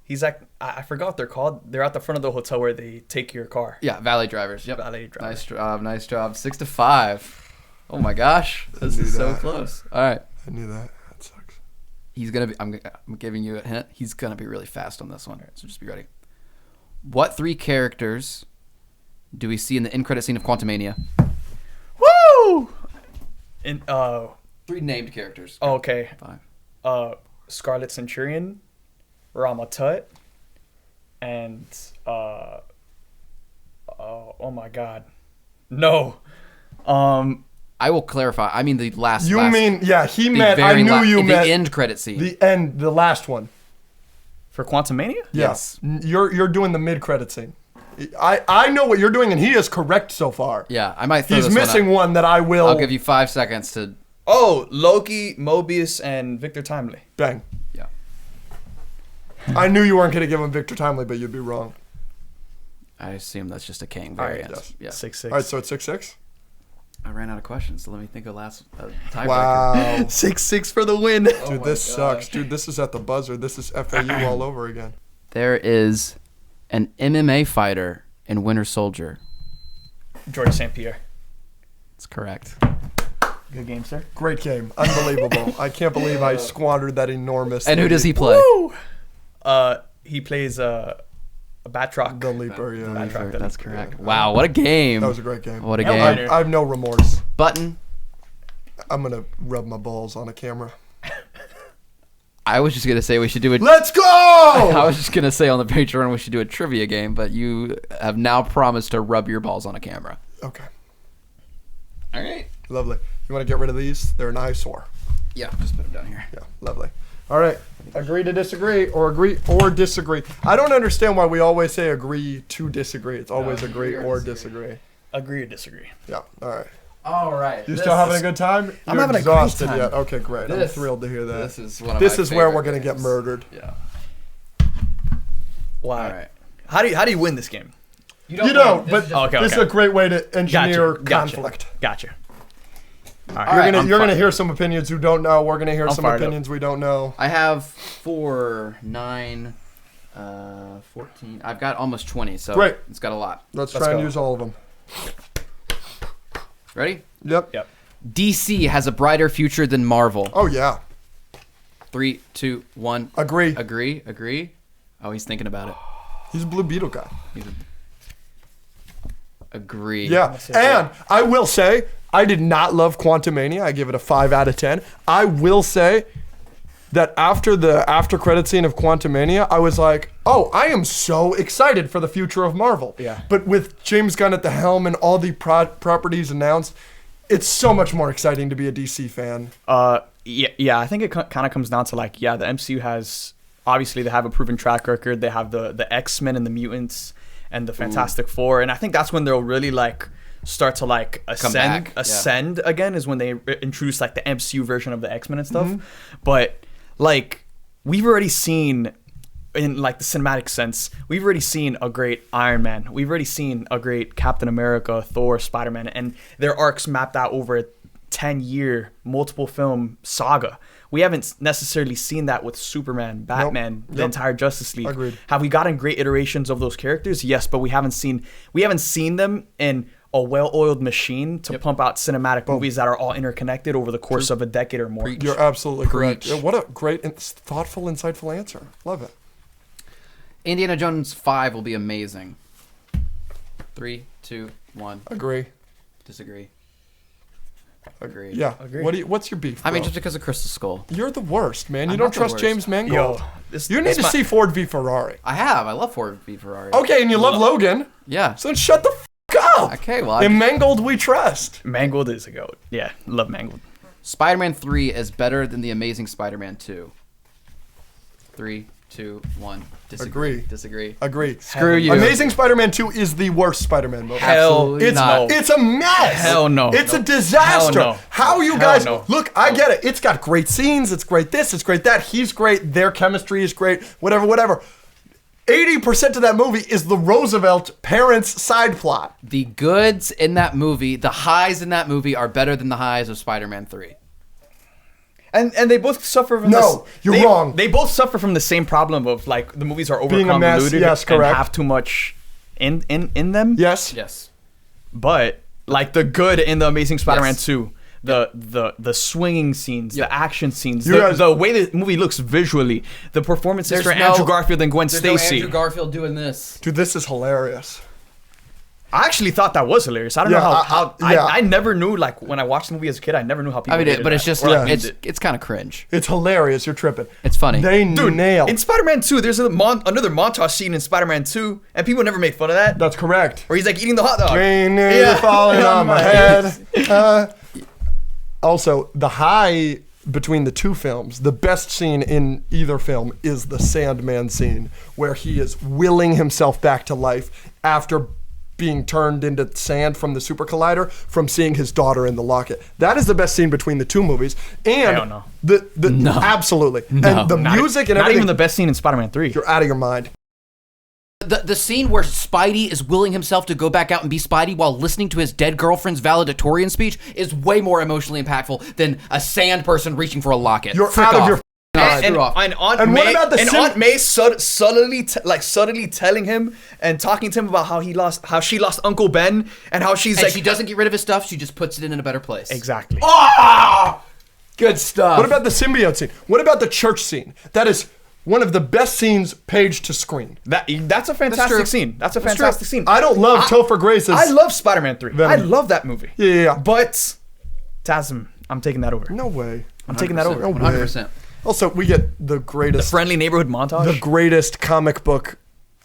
He's like, I forgot what they're called. They're at the front of the hotel where they take your car. Yeah, valet drivers. Yep. Valet drivers. Nice job. 6-5. Oh my gosh. This is so close. All right. I knew that. That sucks. He's going to be... I'm giving you a hint. He's going to be really fast on this one. So just be ready. What 3 characters do we see in the end credit scene of Quantumania? Woo! 3 named characters. Oh, okay. 5. Scarlet Centurion, Rama Tut, and oh my God, no. I will clarify. I mean the last. You last, mean he the meant? I knew you meant the end credit scene. the last one. For Quantumania? Yes. You're doing the mid credit scene. I know what you're doing, and he is correct so far. Yeah, I might. Throw He's this missing one that I will. I'll give you 5 seconds to. Oh, Loki, Mobius, and Victor Timely. Bang. Yeah. I knew you weren't going to give him Victor Timely, but you'd be wrong. I assume that's just a Kang All right, variant. Yeah. 6-6. All right, so it's 6-6. I ran out of questions, so let me think of last tiebreaker. Wow. 6-6 for the win. Dude, this sucks. Dude, this is at the buzzer. This is FAU all over again. There is an MMA fighter in Winter Soldier. George St. Pierre. That's correct. Good game, sir. Great game. Unbelievable. I can't believe I squandered that enormous. And who does he play? Woo! He plays a Batroc. The Leaper, yeah. Batroc, That's correct. Wow, what a game. That was a great game. What a game. I have no remorse. Button. I'm going to rub my balls on a camera. I was just going to say we should do it. Let's go! I was just going to say on the Patreon we should do a trivia game, but you have now promised to rub your balls on a camera. Okay. All right. Lovely. You want to get rid of these? They're an eyesore. Yeah, just put them down here. Yeah, lovely. All right. Agree to disagree or agree or disagree. I don't understand why we always say agree to disagree. It's always agree or disagree. Agree or disagree. Yeah. All right. All right. You still having a good time? I'm You're having a great exhausted time. yet? Okay, great. I'm thrilled to hear that. This is one of This my is where favorite we're gonna get games. murdered. Yeah. Wow. All right. How do you win this game? You don't, but Okay, this is okay. a great way to engineer Gotcha. conflict. Gotcha. You're gonna hear some opinions you don't know. We're gonna hear some fired opinions we don't know. I have 4, 9, 14. I've got almost 20, so Great. it's got a lot. Let's try and go. use all of them. Ready? Yep. DC has a brighter future than Marvel. Oh yeah. 3, 2, 1. Agree. Agree. Oh, he's thinking about it. He's a Blue Beetle guy. Agree. Yeah, and I will say I did not love Quantumania. I give it a 5 out of 10. I will say that after the after credit scene of Quantumania, I was like, oh, I am so excited for the future of Marvel. Yeah. But with James Gunn at the helm and all the properties announced, it's so much more exciting to be a DC fan. Yeah. I think it kind of comes down to like, yeah, the MCU has obviously they have a proven track record. They have the X-Men and the mutants and the Fantastic Four, and I think that's when they'll really like start to like ascend again, is when they introduce like the MCU version of the X-Men and stuff. But like we've already seen in like the cinematic sense, we've already seen a great Iron Man, we've already seen a great Captain America, Thor, Spider-Man, and their arcs mapped out over a 10-year multiple film saga. We haven't necessarily seen that with Superman, Batman, the entire Justice League. Agreed. Have we gotten great iterations of those characters? Yes, but we haven't seen them in a well-oiled machine to pump out cinematic movies that are all interconnected over the course of a decade or more. You're absolutely correct. Preach. Yeah, what a great, thoughtful, insightful answer. Love it. Indiana Jones 5 will be amazing. 3, 2, 1. Agree. Disagree. Agree. Yeah. Agree. What's your beef? I mean, bro? just because of Crystal Skull. You're the worst, man. You I'm don't not the trust worst. James Mangold. You need to see Ford v Ferrari. I have. I love Ford v Ferrari. Okay, and you love Logan. Yeah. So then shut the f up. Okay, well, In Mangold we trust. Mangold is a goat. Yeah, love Mangold. Spider-Man 3 is better than The Amazing Spider-Man 2. 3, 2, 1. Disagree. Agree. Agree. Screw you. Amazing Spider-Man 2 is the worst Spider-Man movie. Absolutely not. It's a mess. Hell no. It's a disaster. Hell no. How you Hell guys no. look? I get it. It's got great scenes. It's great this. It's great that. He's great. Their chemistry is great. Whatever. 80% of that movie is the Roosevelt parents side plot. The goods in that movie, the highs in that movie are better than the highs of Spider-Man 3. And they both suffer from you're wrong. They both suffer from the same problem of like the movies are Being a mess, over-convoluted yes, and correct. have too much in them. Yes. Yes. But like the good in the Amazing Spider-Man Yes. 2, the swinging scenes, the action scenes, You guys- the way the movie looks visually, the performances for Andrew Garfield and Gwen There's Stacy. no Andrew Garfield doing this. Dude, this is hilarious. I actually thought that was hilarious. I don't Yeah, know how yeah. I never knew, like when I watched the movie as a kid, I never knew how people I mean, hated but it's that. just Or, like loved it. it's kind of cringe. It's hilarious. You're tripping. It's funny. They Dude, nailed. in Spider-Man 2, there's another montage scene in Spider-Man 2, and people never make fun of that. That's correct. Where he's like eating the hot dog. Rain Yeah. falling on my head. Also, the high between the two films, the best scene in either film is the Sandman scene, where he is willing himself back to life after being turned into sand from the super collider from seeing his daughter in the locket. That is the best scene between the two movies. And I don't know. No. Absolutely. No. And the music and Not everything. even the best scene in Spider-Man 3. You're out of your mind. The scene where Spidey is willing himself to go back out and be Spidey while listening to his dead girlfriend's valedictorian speech is way more emotionally impactful than a sand person reaching for a locket. You're Frick out off. of your mind. Screw off. And Aunt And May, what about the Aunt May subtly telling him and talking to him about how she lost Uncle Ben and how she's And like she doesn't get rid of his stuff. She just puts it in a better place. exactly. Good stuff. What about the symbiote scene? What about the church scene? That is one of the best scenes page to screen. That's a fantastic true. scene. That's a That's fantastic true. scene. I don't love Topher Grace's. I love Spider-Man 3. Venom. I love that movie. Yeah. But Tasm, I'm taking that over. No way. I'm taking that over. No way. 100%. Also, we get the greatest, Friendly neighborhood montage. the greatest comic book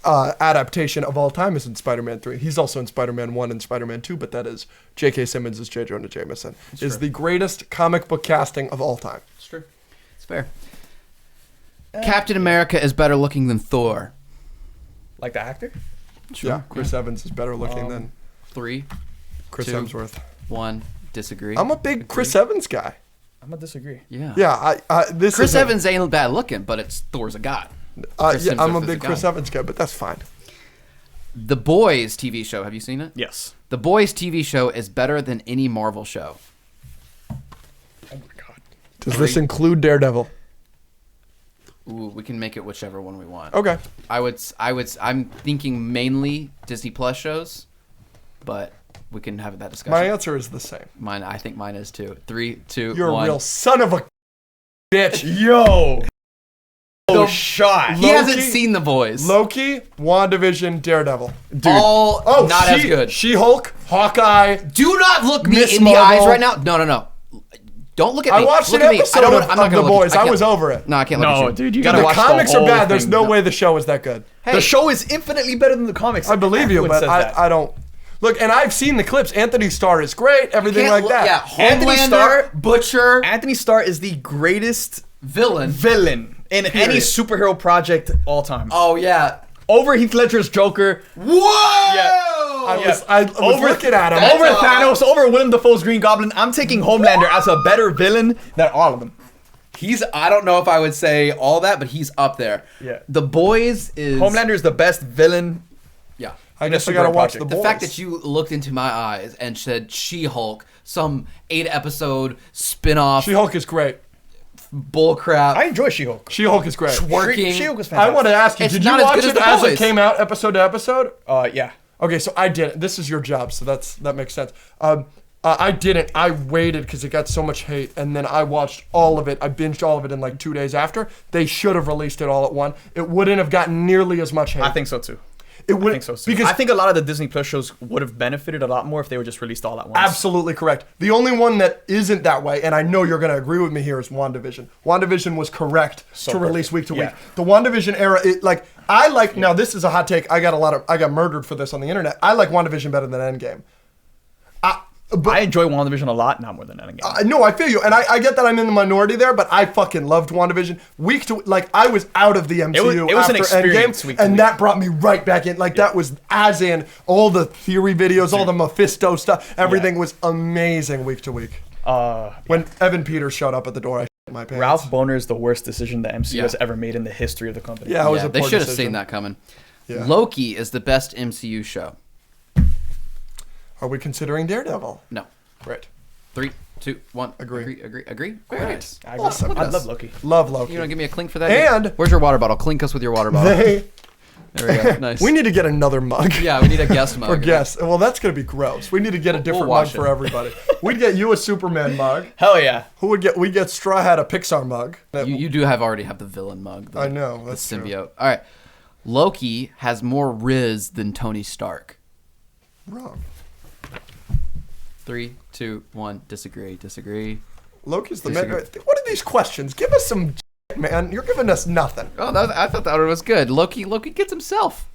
adaptation of all time is in Spider-Man 3. He's also in Spider-Man 1 and Spider-Man 2, but that is J.K. Simmons as J. Jonah Jameson. Is the greatest comic book casting of all time. It's true. It's fair. Captain America is better looking than Thor. Like the actor? Yeah, Chris Evans is better looking than 3, Chris 2, Hemsworth. 1. Disagree. I'm a big Chris Evans guy. I'm gonna disagree. Yeah. Yeah, this Chris is Evans ain't bad looking, but it's Thor's a god. Chris yeah, I'm a Hemsworth is big a Chris guy. Evans guy, but that's fine. The Boys TV show. Have you seen it? Yes. The Boys TV show is better than any Marvel show. Does this include Daredevil? Ooh, we can make it whichever one we want. Okay. I'm thinking mainly Disney Plus shows, but we can have that discussion. My answer is the same. I think mine is too. 3, 2, You're 1. a real son of a bitch. Yo. Oh, shot. He hasn't seen The Boys. Loki, WandaVision, Daredevil. Dude. All not as good. She-Hulk, Hawkeye. Do not look me Miss in the Marvel. eyes right now. No. Don't look at me. I watched look an at me. episode of The Boys. I was over it. No, I can't look at No, you. dude, you gotta The watch comics the are bad. whole There's thing. no way the show is that good. The show is infinitely better than the comics. I believe you, Everyone but says that. I don't. Look, and I've seen the clips. Anthony Starr is great. Everything Can't like look- that. Yeah, Anthony Homelander, Starr- Butcher, Anthony Starr is the greatest villain. in any superhero project all time. Oh yeah. Over Heath Ledger's Joker. Whoa! I was looking at him. Over Thanos, over Willem Dafoe's Green Goblin. I'm taking Homelander as a better villain than all of them. I don't know if I would say all that, but he's up there. Yeah. The Boys is Homelander is the best villain. Yeah. I guess I Super gotta watch Project. The The Boys. fact that you looked into my eyes and said She-Hulk, some 8-episode spin-off She-Hulk is great. bullcrap. I enjoy She-Hulk. She-Hulk is great. Working. She-Hulk was I fantastic. want to ask you, It's did you not as watch good as it The as it Boys. came out, episode to episode? Yeah. Okay, so I didn't. This is your job, so that makes sense. I didn't. I waited because it got so much hate, and then I watched all of it. I binged all of it in like 2 days after. They should have released it all at once. It wouldn't have gotten nearly as much hate. I think so too. it would I think so too. because I think a lot of the Disney Plus shows would have benefited a lot more if they were just released all at once. absolutely correct. The only one that isn't that way, and I know you're going to agree with me here, is WandaVision. WandaVision was correct to release week to week. Yeah. The WandaVision era, now this is a hot take. I got murdered for this on the internet. I like WandaVision better than Endgame. I enjoy WandaVision a lot, not more than Endgame. No, I feel you, and I get that I'm in the minority there, but I fucking loved WandaVision. Week to I was out of the MCU It was an after experience Endgame, week to and week. that brought me right back in. That was as in all the theory videos, all the Mephisto stuff. Everything was amazing week to week. When Evan Peters showed up at the door, I shit my pants. Ralph Boner is the worst decision the MCU Yeah. has ever made in the history of the company. Yeah, it was a they poor should have decision. seen that coming. Yeah. Loki is the best MCU show. Are we considering Daredevil? No. Right. 3, 2, 1. Agree. Agree. Very nice. I Awesome. love Loki. Love Loki. You want to give me a clink for that? And- where's your water bottle? Clink us with your water bottle. They- There we go. Nice. we need to get another mug. Yeah, we need a guest mug. For guests. Well, that's going to be gross. We need to get a different mug wash for it. everybody. We'd get you a Superman mug. Hell yeah. Who would get? We get Straw Hat a Pixar mug. You do already have the villain mug. I know, The that's true. symbiote. All right. Loki has more Riz than Tony Stark. Wrong. 3, 2, 1. Disagree. Loki's the man. Disagree. What are these questions? Give us some, man. You're giving us nothing. Oh, I thought that one was good. Loki gets himself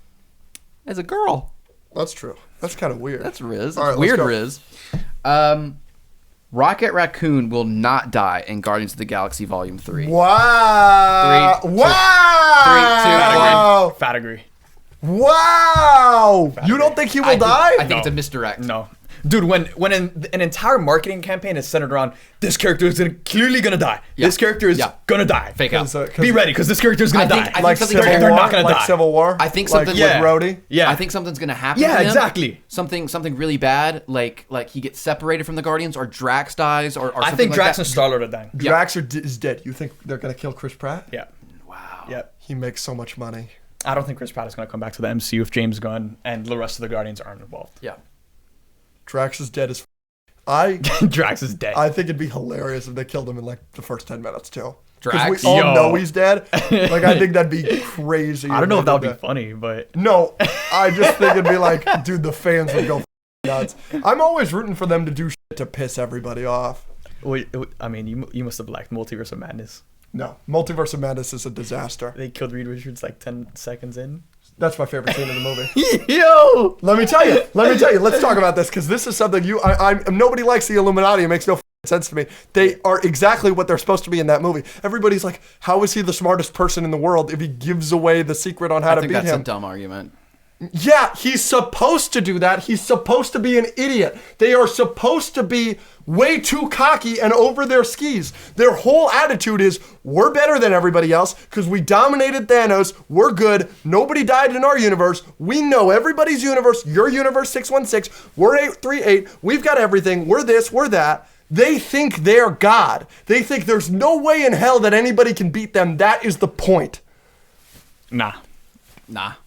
as a girl. That's true. That's kind of weird. That's Riz. All That's right, weird let's Riz. Rocket Raccoon will not die in Guardians of the Galaxy Volume 3. Wow. 3, 2, wow. Fat agree. Wow. You don't think he will die? I think it's a misdirect. No. Dude, when an entire marketing campaign is centered around this character is clearly gonna die. Yeah. This character is Yeah. gonna die. Fake out. Be ready, because this character is gonna die. I like think Civil something- War. They're not gonna like die. Civil War. I think like something- with Yeah. Rhodey. Yeah. I think something's gonna happen. Yeah, to him. exactly. Something really bad, like he gets separated from the Guardians, or Drax dies, or I something think like Drax that. and Star-Lord are dying. Yeah. Drax is dead. You think they're gonna kill Chris Pratt? Yeah. Wow. Yeah. He makes so much money. I don't think Chris Pratt is gonna come back to the MCU if James Gunn and the rest of the Guardians aren't involved. Yeah. Drax is dead as. I Drax is dead. I think it'd be hilarious if they killed him in like the first 10 minutes too. Because Drax? we all Yo. know he's dead. Like I think that'd be crazy. I don't know if they that would did be funny, but No, I just think it'd be like, dude, the fans would go nuts. I'm always rooting for them to do shit to piss everybody off. I mean, you must have liked Multiverse of Madness. No, Multiverse of Madness is a disaster. They killed Reed Richards like 10 seconds in. That's my favorite scene in the movie. Yo! Let me tell you. Let's talk about this because this is something nobody likes the Illuminati. It makes no sense to me. They are exactly what they're supposed to be in that movie. Everybody's like, how is he the smartest person in the world if he gives away the secret on how I to think beat that's him? a dumb argument. Yeah, he's supposed to do that. He's supposed to be an idiot. They are supposed to be way too cocky and over their skis. Their whole attitude is, we're better than everybody else because we dominated Thanos. We're good. Nobody died in our universe. We know everybody's universe. Your universe 616. We're 838. We've got everything. We're this. We're that. They think they're God. They think there's no way in hell that anybody can beat them. That is the point. Nah.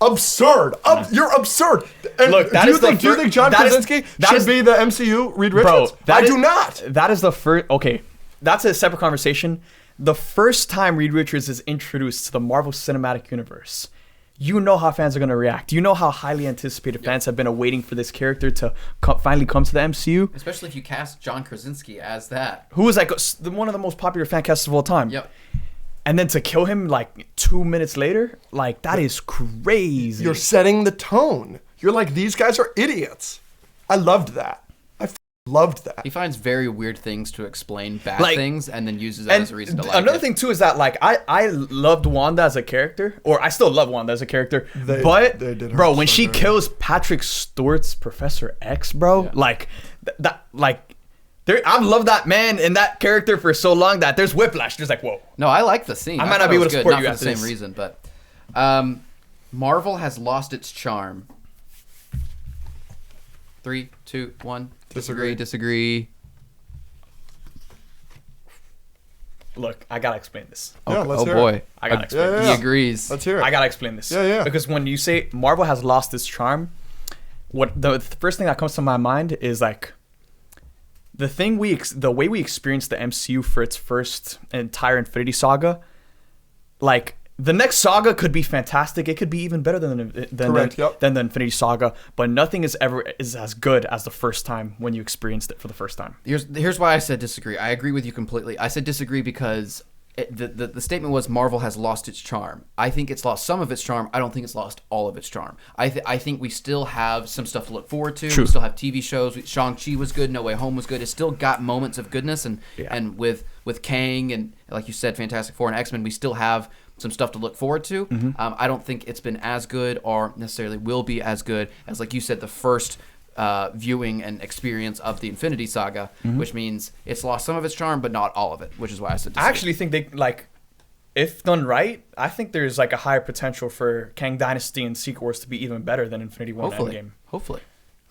Absurd. You're absurd. And Look, do you think John Krasinski should be the MCU Reed Richards? I do not. That is the first. Okay, that's a separate conversation. The first time Reed Richards is introduced to the Marvel Cinematic Universe, you know how fans are going to react. You know how highly anticipated fans have been awaiting for this character to finally come to the MCU. Especially if you cast John Krasinski as that. Who is like one of the most popular fan casts of all time. Yep. And then to kill him like 2 minutes later, like that is crazy. You're setting the tone. You're like, these guys are idiots. I loved that. Loved that. He finds very weird things to explain bad Like- things and then uses that as a reason to like Another it. thing too is that like I loved Wanda as a character, or I still love Wanda as a character. But they did her bro, when so she dirty. kills Patrick Stewart's Professor X, bro, like that like there, I've loved that man and that character for so long that there's whiplash. There's like, whoa. No, I like the scene. I might thought not be it able was to good, support not you for after the same this. reason, but Marvel has lost its charm. 3, 2, 1. Disagree. Look, I gotta explain this. Yeah, let's hear boy. it. I gotta explain this. He agrees. Let's hear it. I gotta explain this. Yeah. Because when you say Marvel has lost its charm, what the first thing that comes to my mind is like the way we experienced the MCU for its first entire Infinity Saga. Like the next saga could be fantastic. It could be even better than the Infinity Saga. But nothing is as good as the first time when you experienced it for the first time. Here's why I said disagree. I agree with you completely. I said disagree because the statement was Marvel has lost its charm. I think it's lost some of its charm. I don't think it's lost all of its charm. I think we still have some stuff to look forward to. True. We still have TV shows. Shang-Chi was good. No Way Home was good. It's still got moments of goodness. And with Kang and, like you said, Fantastic Four and X-Men, we still have some stuff to look forward to. Mm-hmm. I don't think it's been as good or necessarily will be as good as, like you said, the first viewing and experience of the Infinity Saga, which means it's lost some of its charm, but not all of it, which is why I said disagree. I actually think they like, if done right, I think there's like a higher potential for Kang Dynasty and Secret Wars to be even better than Infinity War and Endgame. Hopefully.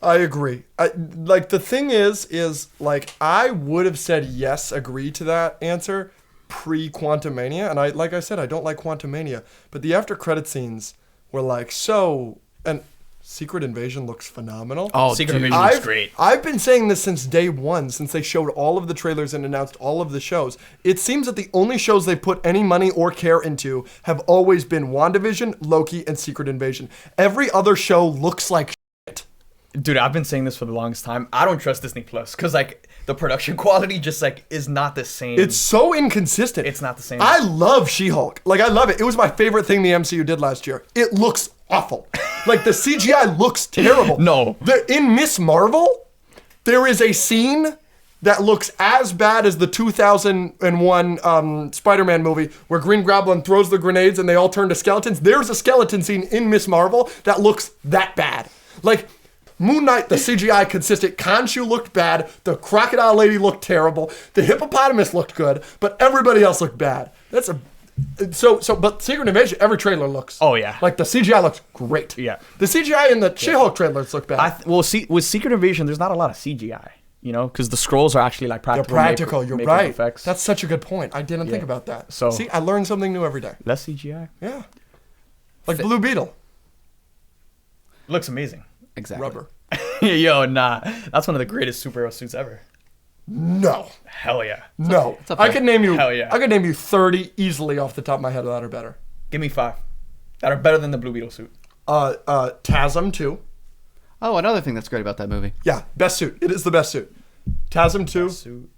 I agree. Like the thing is like I would have said yes, agree to that answer pre-Quantumania, and like I said, I don't like Quantumania, but the after credit scenes were like so, and Secret Invasion looks phenomenal. Oh, Secret Invasion looks great. I've been saying this since day one, since they showed all of the trailers and announced all of the shows. It seems that the only shows they put any money or care into have always been WandaVision, Loki, and Secret Invasion. Every other show looks like shit. Dude, I've been saying this for the longest time. I don't trust Disney Plus because like the production quality just like is not the same. It's so inconsistent. It's not the same. I love She-Hulk. Like I love it. It was my favorite thing the MCU did last year. It looks awful. Like the CGI looks terrible. No. In Miss Marvel, there is a scene that looks as bad as the 2001 Spider-Man movie where Green Goblin throws the grenades and they all turn to skeletons. There's a skeleton scene in Miss Marvel that looks that bad. Like Moon Knight, the CGI consistent. Khonshu looked bad. The crocodile lady looked terrible. The hippopotamus looked good, but everybody else looked bad. But Secret Invasion, every trailer looks. Oh, yeah. Like the CGI looks great. Yeah. The CGI in the She-Hulk trailers look bad. With Secret Invasion, there's not a lot of CGI, you know, because the scrolls are actually like They're practical. practical. You're makeup right. Effects. That's such a good point. I didn't think about that. So- see, I learn something new every day. less CGI. Yeah. Like Blue Beetle. Looks amazing. Exactly. Rubber. Yo, nah, that's one of the greatest superhero suits ever. No. Hell yeah. No. up I there. could name you. Hell yeah. I could name you 30 easily off the top of my head that are better. Give me 5 that are better than the Blue Beetle suit. TASM 2. Oh, another thing that's great about that movie. Yeah, best suit. It is the best suit. TASM 2. Suit.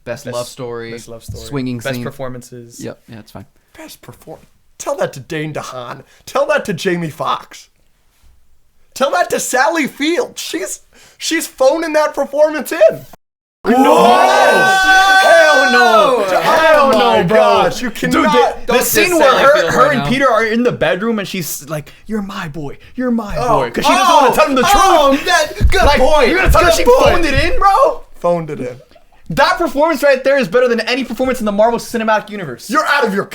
Best love story. Best love story. Swinging Best scene. performances. Yep. Yeah, it's fine. Best performance. Tell that to Dane DeHaan. Tell that to Jamie Foxx. Tell that to Sally Field. She's phoning that performance in. No! Hell no! Hell no, bro! Gosh, you cannot. Dude, the Don't scene diss where Sally Field her right and now. Peter are in the bedroom and she's like, "You're my boy. You're my boy," because she doesn't want to tell him the truth. Oh, good Like, point. you're gonna tell her she phoned it in, bro? Phoned it in. That performance right there is better than any performance in the Marvel Cinematic Universe. You're out of your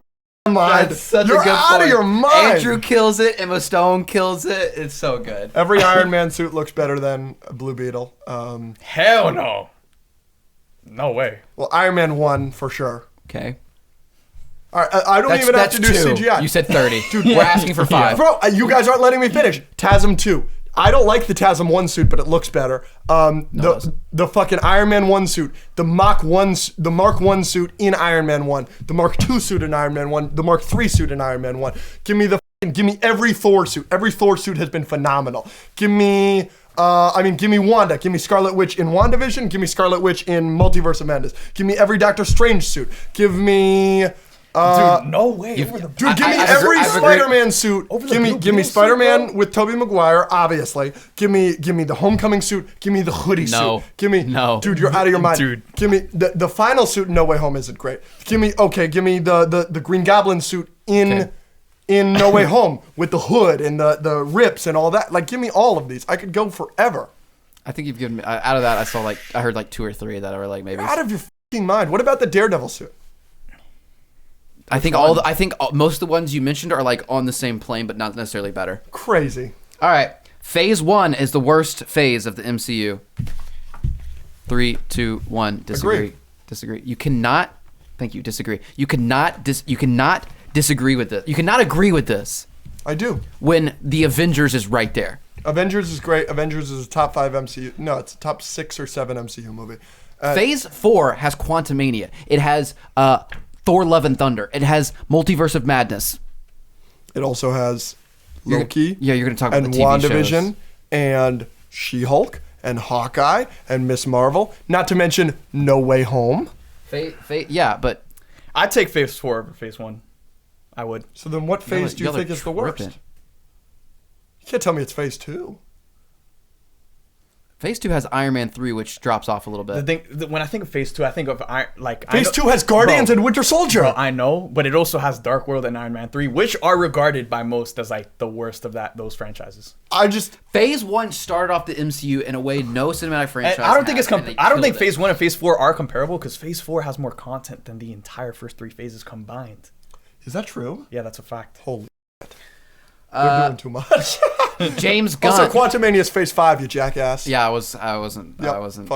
mind. That's such You're a good out point. of your mind. Andrew kills it. Emma Stone kills it. It's so good. Every Iron Man suit looks better than a Blue Beetle. Hell no. No way. Well, Iron Man 1 for sure. Okay. All right, I don't even have to do 2. CGI. You said 30. Dude, we're asking for 5. Bro, you guys aren't letting me finish. TASM 2. I don't like the TASM 1 suit, but it looks better. The fucking Iron Man 1 suit, the Mark 1 suit in Iron Man 1, the Mark 2 suit in Iron Man 1, the Mark 3 suit in Iron Man 1. Give me every Thor suit. Every Thor suit has been phenomenal. Give me Wanda. Give me Scarlet Witch in WandaVision. Give me Scarlet Witch in Multiverse of Madness. Give me every Doctor Strange suit. Give me... Dude, no way. Give me every Spider-Man suit. Give me Spider-Man with Tobey Maguire, obviously. Give me the Homecoming suit. Give me the hoodie suit. Dude, you're out of your mind. Dude. Give me the final suit in No Way Home isn't great. Give me the Green Goblin suit in No Way Home with the hood and the rips and all that. Like, give me all of these. I could go forever. I think you've given me out of that. I heard like 2 or 3 that are like maybe. You're out of your fucking mind. What about the Daredevil suit? I think most of the ones you mentioned are like on the same plane, but not necessarily better. Crazy. All right, Phase 1 is the worst phase of the MCU. 3, 2, 1. Disagree. You cannot. Thank you. Disagree. You cannot disagree with this. You cannot agree with this. I do. When the Avengers is right there. Avengers is great. Avengers is a top 5 MCU. No, it's a top 6 or 7 MCU movie. Phase 4 has Quantumania. It has Thor: Love and Thunder. It has Multiverse of Madness. It also has Loki. You're going to talk about and the TV WandaVision shows. And She-Hulk and Hawkeye and Miss Marvel. Not to mention No Way Home. Yeah, but I'd take Phase 4 over Phase 1. I would. So then what phase do you think is the worst? You can't tell me it's Phase 2. Phase 2 has Iron Man 3, which drops off a little bit. When I think of Phase 2, I think of Phase 2 has Guardians and Winter Soldier. Bro, I know, but it also has Dark World and Iron Man 3, which are regarded by most as like the worst of those franchises. Phase 1 started off the MCU in a way no cinematic franchise. And I don't think I don't think Phase 1 and Phase 4 are comparable because Phase 4 has more content than the entire first 3 phases combined. Is that true? Yeah, that's a fact. Holy shit. They're doing too much. James Gunn. Also, Quantumania is Phase 5, you jackass. Yeah, I wasn't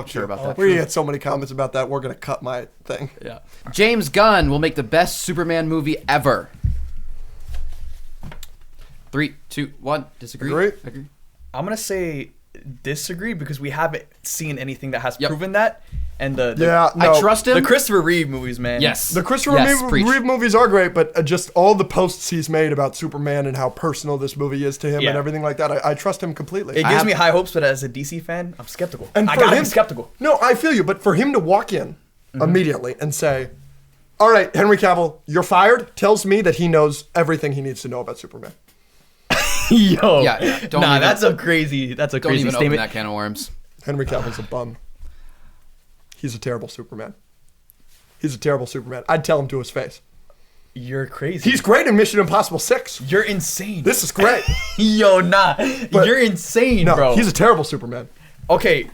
sure about that. We get so many comments about that. We're gonna cut my thing. Yeah. James Gunn will make the best Superman movie ever. 3, 2, 1. Disagree. Agree. I'm gonna say disagree because we haven't seen anything that has proven that. And I trust him. The Christopher Reeve movies, man. Yes. The Christopher Reeve movies are great, but just all the posts he's made about Superman and how personal this movie is to him and everything like that, I trust him completely. It gives me high hopes, but as a DC fan, I'm skeptical. And I gotta be skeptical. No, I feel you, but for him to walk in immediately and say, all right, Henry Cavill, you're fired, tells me that he knows everything he needs to know about Superman. Yo. Yeah. That's a crazy statement. Don't even open that can of worms. Henry Cavill's a bum. He's a terrible Superman. I'd tell him to his face. You're crazy. He's great in Mission Impossible 6. You're insane. This is great. Yo, but you're insane, bro. He's a terrible Superman. Okay,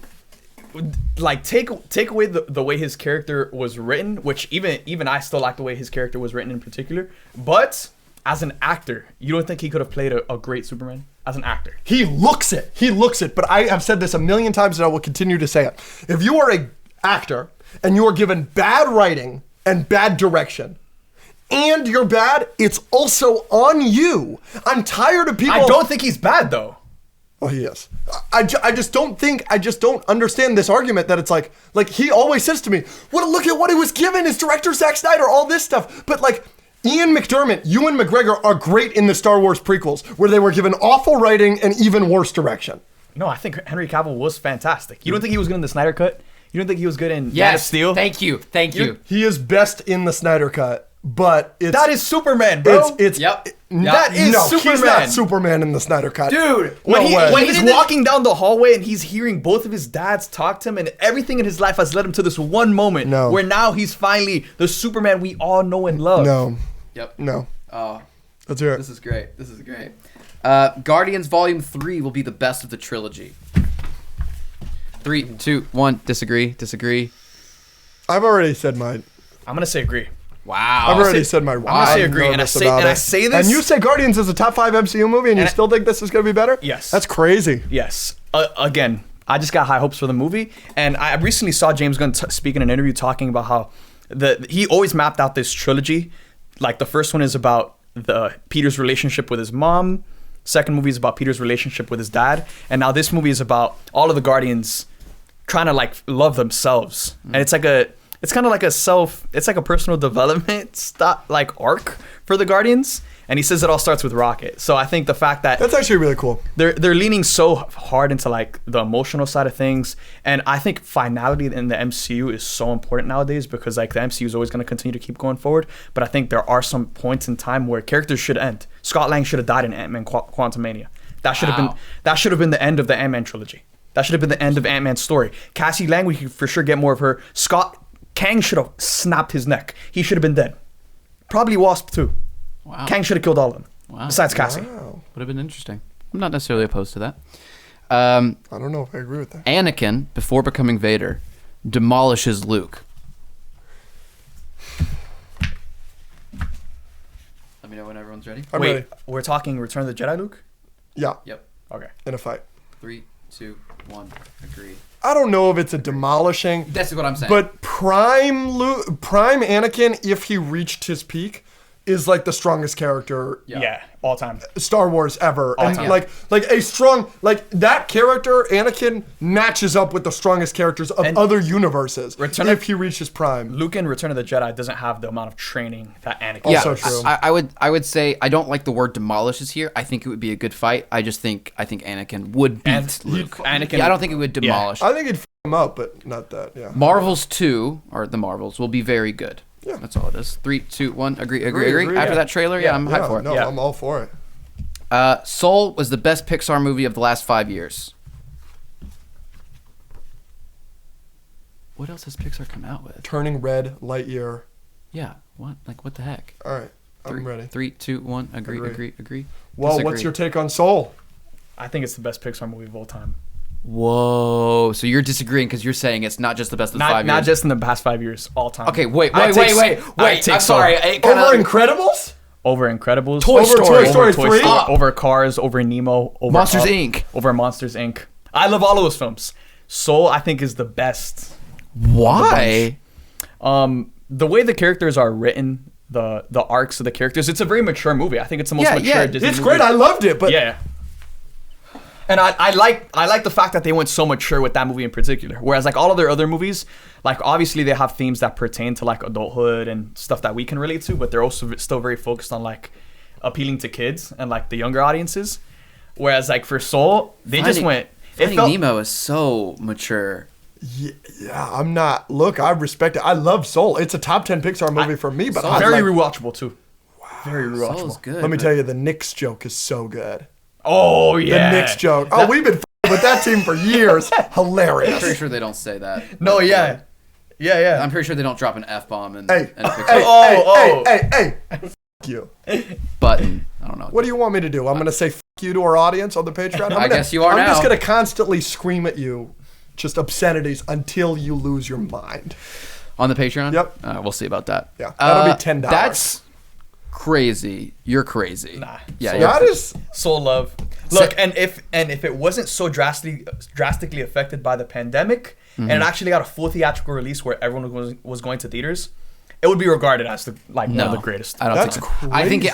like take away the way his character was written, which even I still like the way his character was written in particular. But as an actor, you don't think he could have played a great Superman? As an actor, he looks it. But I have said this a million times, and I will continue to say it. If you are a actor and you are given bad writing and bad direction and you're bad, it's also on you. I'm tired of people. I don't think he's bad though. Oh, he is. I just don't understand this argument that it's like he always says to me, well, look at what he was given, his director Zack Snyder, all this stuff. But like Ian McDermott, Ewan McGregor are great in the Star Wars prequels where they were given awful writing and even worse direction. No, I think Henry Cavill was fantastic. You don't think he was good in the Snyder Cut? You don't think he was good in Man of Steel? Thank you. He is best in the Snyder Cut, but that is Superman, bro. That is Superman. He's not Superman in the Snyder Cut. Dude, when he's walking down the hallway and he's hearing both of his dads talk to him and everything in his life has led him to this one moment where now he's finally the Superman we all know and love. No. Yep. No. Oh. Let's hear it. This is great. Guardians Volume 3 will be the best of the trilogy. 3, 2, 1. Disagree. I've already said mine. I'm gonna say agree. Wow. I've already said my I'm gonna say agree, and I say this. And you say Guardians is a top 5 MCU movie, and you still think this is gonna be better? Yes. That's crazy. Yes. Again, I just got high hopes for the movie, and I recently saw James Gunn speak in an interview talking about how he always mapped out this trilogy. Like the first one is about Peter's relationship with his mom. Second movie is about Peter's relationship with his dad, and now this movie is about all of the Guardians trying to like love themselves, and it's kind of like it's like a personal development like arc for the Guardians. And he says it all starts with Rocket. So I think the fact that That's actually really cool. they're leaning so hard into like the emotional side of things, and I think finality in the MCU is so important nowadays because like the MCU is always going to continue to keep going forward. But I think there are some points in time where characters should end. Scott Lang should have died in Ant-Man Quantumania. That should have been the end of the Ant-Man trilogy. That should have been the end of Ant-Man's story. Cassie Lang, we could for sure get more of her. Kang should have snapped his neck. He should have been dead. Probably Wasp too. Wow. Kang should have killed all of them. Wow. Besides Cassie. Wow. Would have been interesting. I'm not necessarily opposed to that. I don't know if I agree with that. Anakin, before becoming Vader, demolishes Luke. Let me know when everyone's ready. I'm Wait, ready. we're talking Return of the Jedi, Luke? Yeah, Yep. Okay. in a fight. 3, 2, 1. Agree. I don't know if it's a demolishing, That's what I'm saying. but Prime Anakin, if he reached his peak, is like the strongest character Yeah, all time. Star Wars ever. And time. like a strong, like that character, Anakin, matches up with the strongest characters of And other universes Return if of- he reaches Prime. Luke in Return of the Jedi doesn't have the amount of training that Anakin yeah, Also does. true. I would say I don't like the word demolishes here. I think it would be a good fight. I think Anakin would beat And Luke. Anakin- Yeah, I don't think it would demolish. I think he'd f him up, but not that, yeah. Marvels 2, or the Marvels, will be very good. Yeah. That's all it is. 3, 2, 1. Agree. Agree, After yeah. that trailer, yeah, I'm hyped for it. No, Yeah. I'm all for it. Soul was the best Pixar movie of the last 5 years. What else has Pixar come out with? Turning Red, Lightyear. Yeah, what? Like, what the heck? All right, I'm ready. 3, 2, 1. Agree. Well, Disagree. what's your take on Soul? I think it's the best Pixar movie of all time. Whoa. So you're disagreeing because you're saying it's not just the best of 5 years. Not just in the past 5 years, all time. Okay, wait. I take I'm Soul. sorry. It kinda, Over Incredibles? Over Incredibles. Toy Over Story. Toy Story Over 3? Over Cars. Over Nemo. Over Monsters, Up, Inc. Over Monsters Inc. I love all of those films. Soul, I think, is the best. Why? The way the characters are written, the arcs of the characters, it's a very mature movie. I think it's the most Yeah, mature yeah. Disney It's movie. great. I loved it, but Yeah. And I like the fact that they went so mature with that movie in particular. Whereas like all of their other movies, like obviously they have themes that pertain to like adulthood and stuff that we can relate to, but they're also still very focused on like appealing to kids and like the younger audiences. Whereas like for Soul, they just went. Finding Nemo is so mature. yeah, I'm not. Look, I respect it. I love Soul. It's a top 10 Pixar movie for me, but I very like, rewatchable too. Very rewatchable. Soul's good. let me but- tell you, the Knicks joke is so good. Oh The yeah. Knicks joke. Oh, we've been with that team for years. I'm pretty Hilarious. sure they don't say that. No, yeah. Yeah. I'm pretty sure they don't drop an F-bomb in Hey, a hey, Pixar hey, F you. button. I don't know. What do you want me to do? I'm going to say f you to our audience on the Patreon? I guess you are I'm just now. going to constantly scream at you just obscenities until you lose your mind. On the Patreon? Yep. We'll see about that. Yeah, that'll be $10. That's crazy. You're crazy. Nah. Yeah. That is... Soul love. Look, and if it wasn't so drastically affected by the pandemic, and it actually got a full theatrical release where everyone was going to theaters, it would be regarded as one of the greatest. I don't That's think so. I think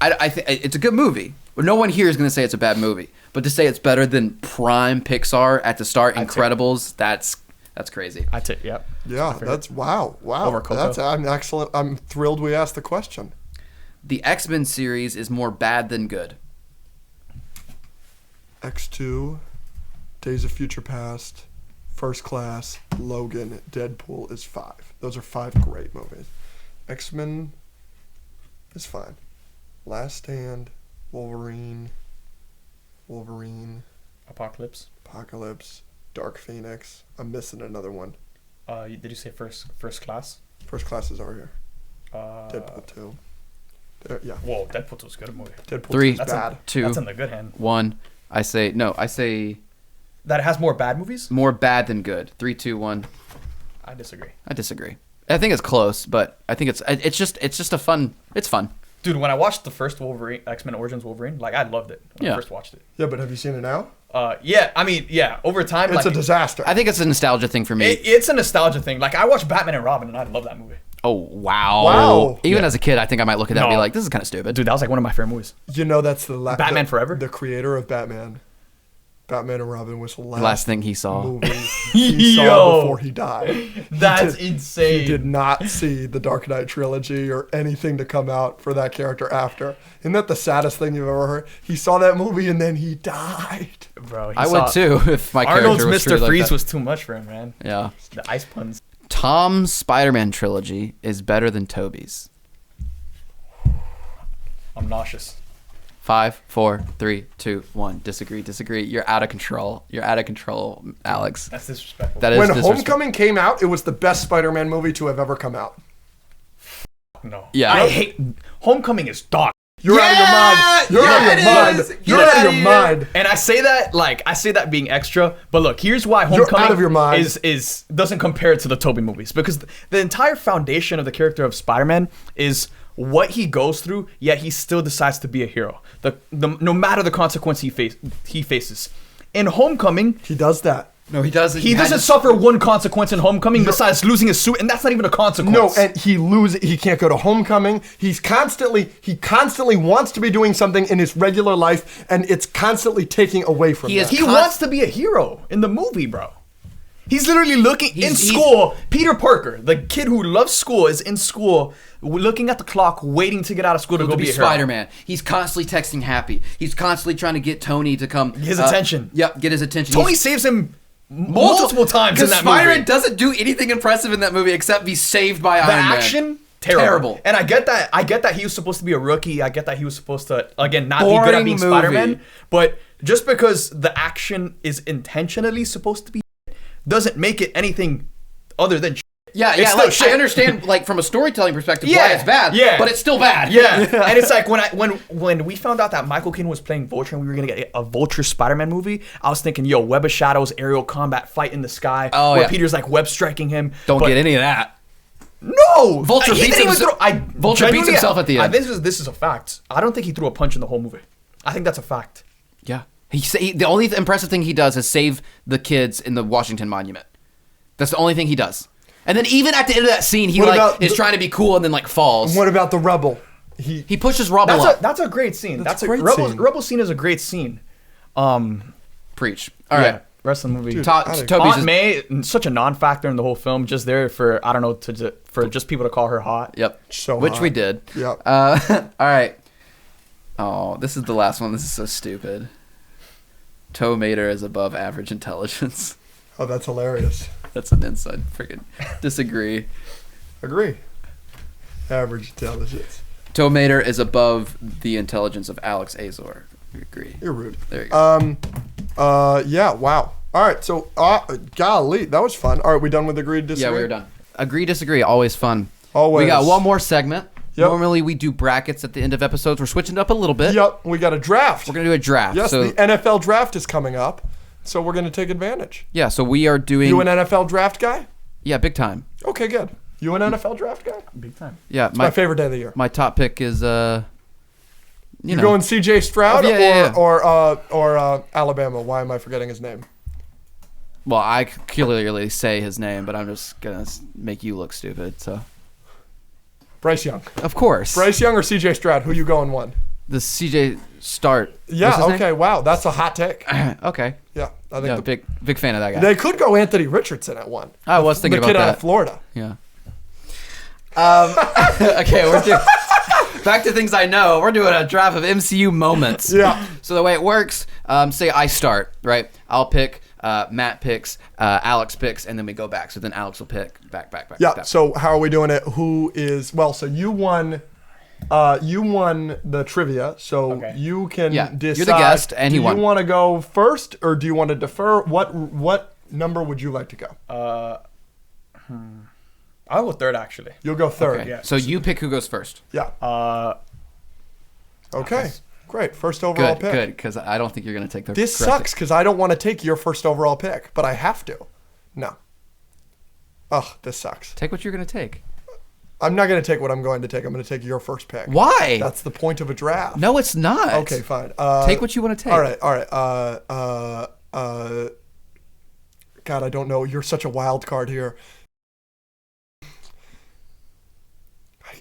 it's a good movie. No one here is going to say it's a bad movie, but to say it's better than prime Pixar at the start, Incredibles, that's crazy. Yep. Yeah, that's... Wow. Over Coco. I'm excellent. I'm thrilled we asked the question. The X-Men series is more bad than good. X2, Days of Future Past, First Class, Logan, Deadpool is 5. Those are 5 great movies. X-Men is fine. Last Stand, Wolverine, Apocalypse. Apocalypse, Dark Phoenix. I'm missing another one. Did you say first class? First Class is over here. Uh, Deadpool 2. Yeah. Whoa, Deadpool 2 is good movie. Deadpool 3, 2 is bad. 2, That's in the good hand. 1. I say That it has more bad movies? more bad than good. 3, 2, 1. I disagree. I disagree. I think it's close, but I think it's just a fun. It's fun. Dude, when I watched the first Wolverine, X-Men Origins Wolverine, like I loved it when I first watched it. Yeah, but have you seen it now? Yeah, I mean, yeah, over time, It's like, a disaster. I think it's a nostalgia thing for me. it's a nostalgia thing. Like I watched Batman and Robin, and I love that movie. Oh, wow. Wow. Even as a kid, I think I might look at that and be No. like, this is kind of stupid. Dude, that was like one of my favorite movies. You know that's the Batman Forever? The creator of Batman. Batman and Robin was the Last thing he saw. movie he saw Yo. before he died. That's He insane. did not see the Dark Knight trilogy or anything to come out for that character after. Isn't that the saddest thing you've ever heard? He saw that movie and then he died. Bro, he I saw- would too if my Arnold's character was Mr. treated like Freeze that. was too much for him, man. Yeah. The ice puns. Tom's Spider-Man trilogy is better than Tobey's. I'm nauseous. 5, 4, 3, 2, 1. Disagree. You're out of control. Alex. That's disrespectful. That is When disrespect- Homecoming came out, it was the best Spider-Man movie to have ever come out. No. Yeah. I hate Homecoming is dog. You're out of your mind. You're out of your mind. You're out of your mind. And I say that being extra, but look, here's why Homecoming out of your mind. is doesn't compare to the Tobey movies, because the entire foundation of the character of Spider-Man is what he goes through, yet he still decides to be a hero. No matter the consequence he faces. In Homecoming, He does that. No, he doesn't. he doesn't suffer one consequence in Homecoming besides losing his suit, and that's not even a consequence. No, and he can't go to Homecoming. He constantly wants to be doing something in his regular life, and it's constantly taking away from him. He wants to be a hero in the movie, bro. He's literally looking in He's- school. Peter Parker, the kid who loves school, is in school, looking at the clock, waiting to get out of school to go be a hero. Spider-Man. He's constantly texting Happy. He's constantly trying to get Tony to come. His attention. Yep, get his attention. Tony He's- saves him multiple times in Because that Spider-Man movie. doesn't do anything impressive in that movie except be saved by The Iron Man. action, terrible. And I get that he was supposed to be a rookie. I get that he was supposed to, again, not be good at Boring being movie. Spider-Man. But just because the action is intentionally supposed to be doesn't make it anything other than Yeah, It's yeah. still Like, shit. I understand, like from a storytelling perspective, why Yeah, it's bad. yeah. But it's still bad. Yeah, and it's like when we found out that Michael Keaton was playing Vulture and we were gonna get a Vulture Spider-Man movie, I was thinking, yo, web of shadows, aerial combat, fight in the sky, Oh, where yeah. Peter's like web striking him. Don't But get any of that. No, Vulture He beats didn't even himself- Vulture beats genuinely- himself at the end. This is a fact. I don't think he threw a punch in the whole movie. I think that's a fact. Yeah. The only impressive thing he does is save the kids in the Washington Monument. That's the only thing he does. And then even at the end of that scene, he What like about is trying to be cool and then like falls. What about the Rebel? He pushes Rubble up. That's a great scene. That's That's a a great Rebel, scene. Rebel scene is a great scene. Preach. All right. Rest of the movie. Dude, Toby's Aunt is- May, such a non-factor in the whole film, just there for I don't know for just people to call her hot. Yep. So Which hot. we did. Yep. All right. Oh, this is the last one. This is so stupid. Toe Mater is above average intelligence. Oh, that's hilarious. That's an inside freaking disagree. Agree. Average intelligence. Toe Mater is above the intelligence of Alex Azor. Agree. You're rude. There you go. Yeah, wow. All right, so, golly, that was fun. All right, we done with agreed, disagree? Yeah, we were done. Agree, disagree. Always fun. Always. We got one more segment. Yep. Normally we do brackets at the end of episodes. We're switching it up a little bit. Yep, we got a draft. We're gonna do a draft. Yes, so the NFL draft is coming up, so we're going to take advantage. yeah, so we are doing. You an NFL draft guy? Yeah, big time. Okay, good. You an NFL draft guy? Big time. Yeah, My favorite day of the year. my top pick is You know, going C.J. Stroud Oh, yeah, yeah. or Alabama? Why am I forgetting his name? well, I clearly say his name, but I'm just gonna make you look stupid. So Bryce Young. of course, Bryce Young or C.J. Stroud? Who you going one? the CJ start. Yeah, What's his okay, wow. That's a hot take. name? Okay. Yeah, I think Yeah, big fan of that guy. they could go Anthony Richardson at one. I was thinking the about kid out that. of Florida. Yeah. Okay, we're doing back to things I know. We're doing a draft of MCU moments. Yeah. So the way it works, say I start, right? I'll pick, Matt picks, Alex picks, and then we go back. So then Alex will pick back. Yeah. like that. So how are we doing it? Who is well? So you won. You won the trivia, so Okay. you can Yeah, decide. you're the guest, and he do won. you want to go first, or do you want to defer? What number would you like to go? I'll go third actually. You'll go third. Okay. yeah. So you pick who goes first. Yeah. Okay. Great. First overall pick. Good, because I don't think you're gonna take the. This correct- sucks because I don't want to take your first overall pick, but I have to. No. Ugh, this sucks. Take what you're gonna take. I'm not going to take what I'm going to take. I'm going to take your first pick. Why? That's the point of a draft. No, it's not. Okay, fine. Take what you want to take. All right. God, I don't know. You're such a wild card here.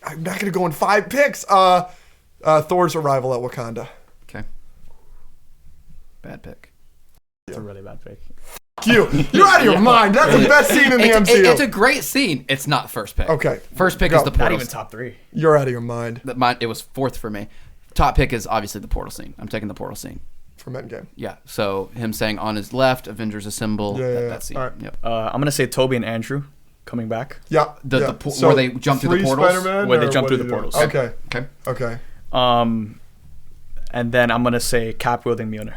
I'm not going to go in 5 picks. Thor's arrival at Wakanda. Okay. Bad pick. It's a really bad pick. You're out of your mind. That's the best scene in the MCU. It's a great scene. It's not first pick. Okay. First pick Go. is the Not portal. even top 3. You're out of your mind. It was 4th for me. Top pick is obviously the portal scene. I'm taking the portal scene. From Endgame. Yeah. So him saying on his left, Avengers assemble. Yeah. That scene. All right. Yep. I'm gonna say Tobey and Andrew coming back. Yeah. Where they jump through the 3 portals? Spider-Man, Where they or jump what through are the you doing? portals. Okay. And then I'm gonna say Cap wielding Mjolnir.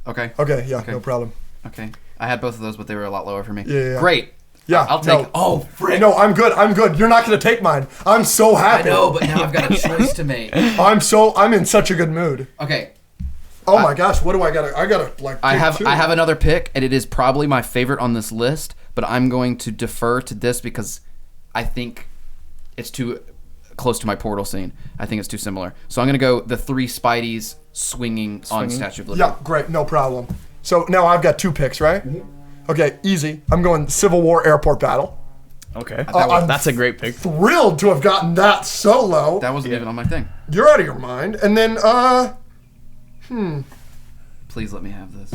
Okay. Okay. Yeah. No problem. Okay. I had both of those, but they were a lot lower for me. Yeah. Great. Yeah. I'll take. No. Oh, frick. No, I'm good. You're not going to take mine. I'm so I happy. know, but now I've got a choice to make. I'm in such a good mood. Okay. Oh my gosh, what do I got? I got to like. I have two. another pick, and it is probably my favorite on this list, but I'm going to defer to this because I think it's too close to my portal scene. I think it's too similar. So I'm going to go the 3 Spideys swinging on Statue of Liberty. Yeah, great, no problem. So now I've got 2 picks, right? Mm-hmm. Okay, easy. I'm going Civil War airport battle. Okay. I'm That's a great pick. Thrilled to have gotten that so low. That wasn't even on my thing. You're out of your mind. And then, Please let me have this.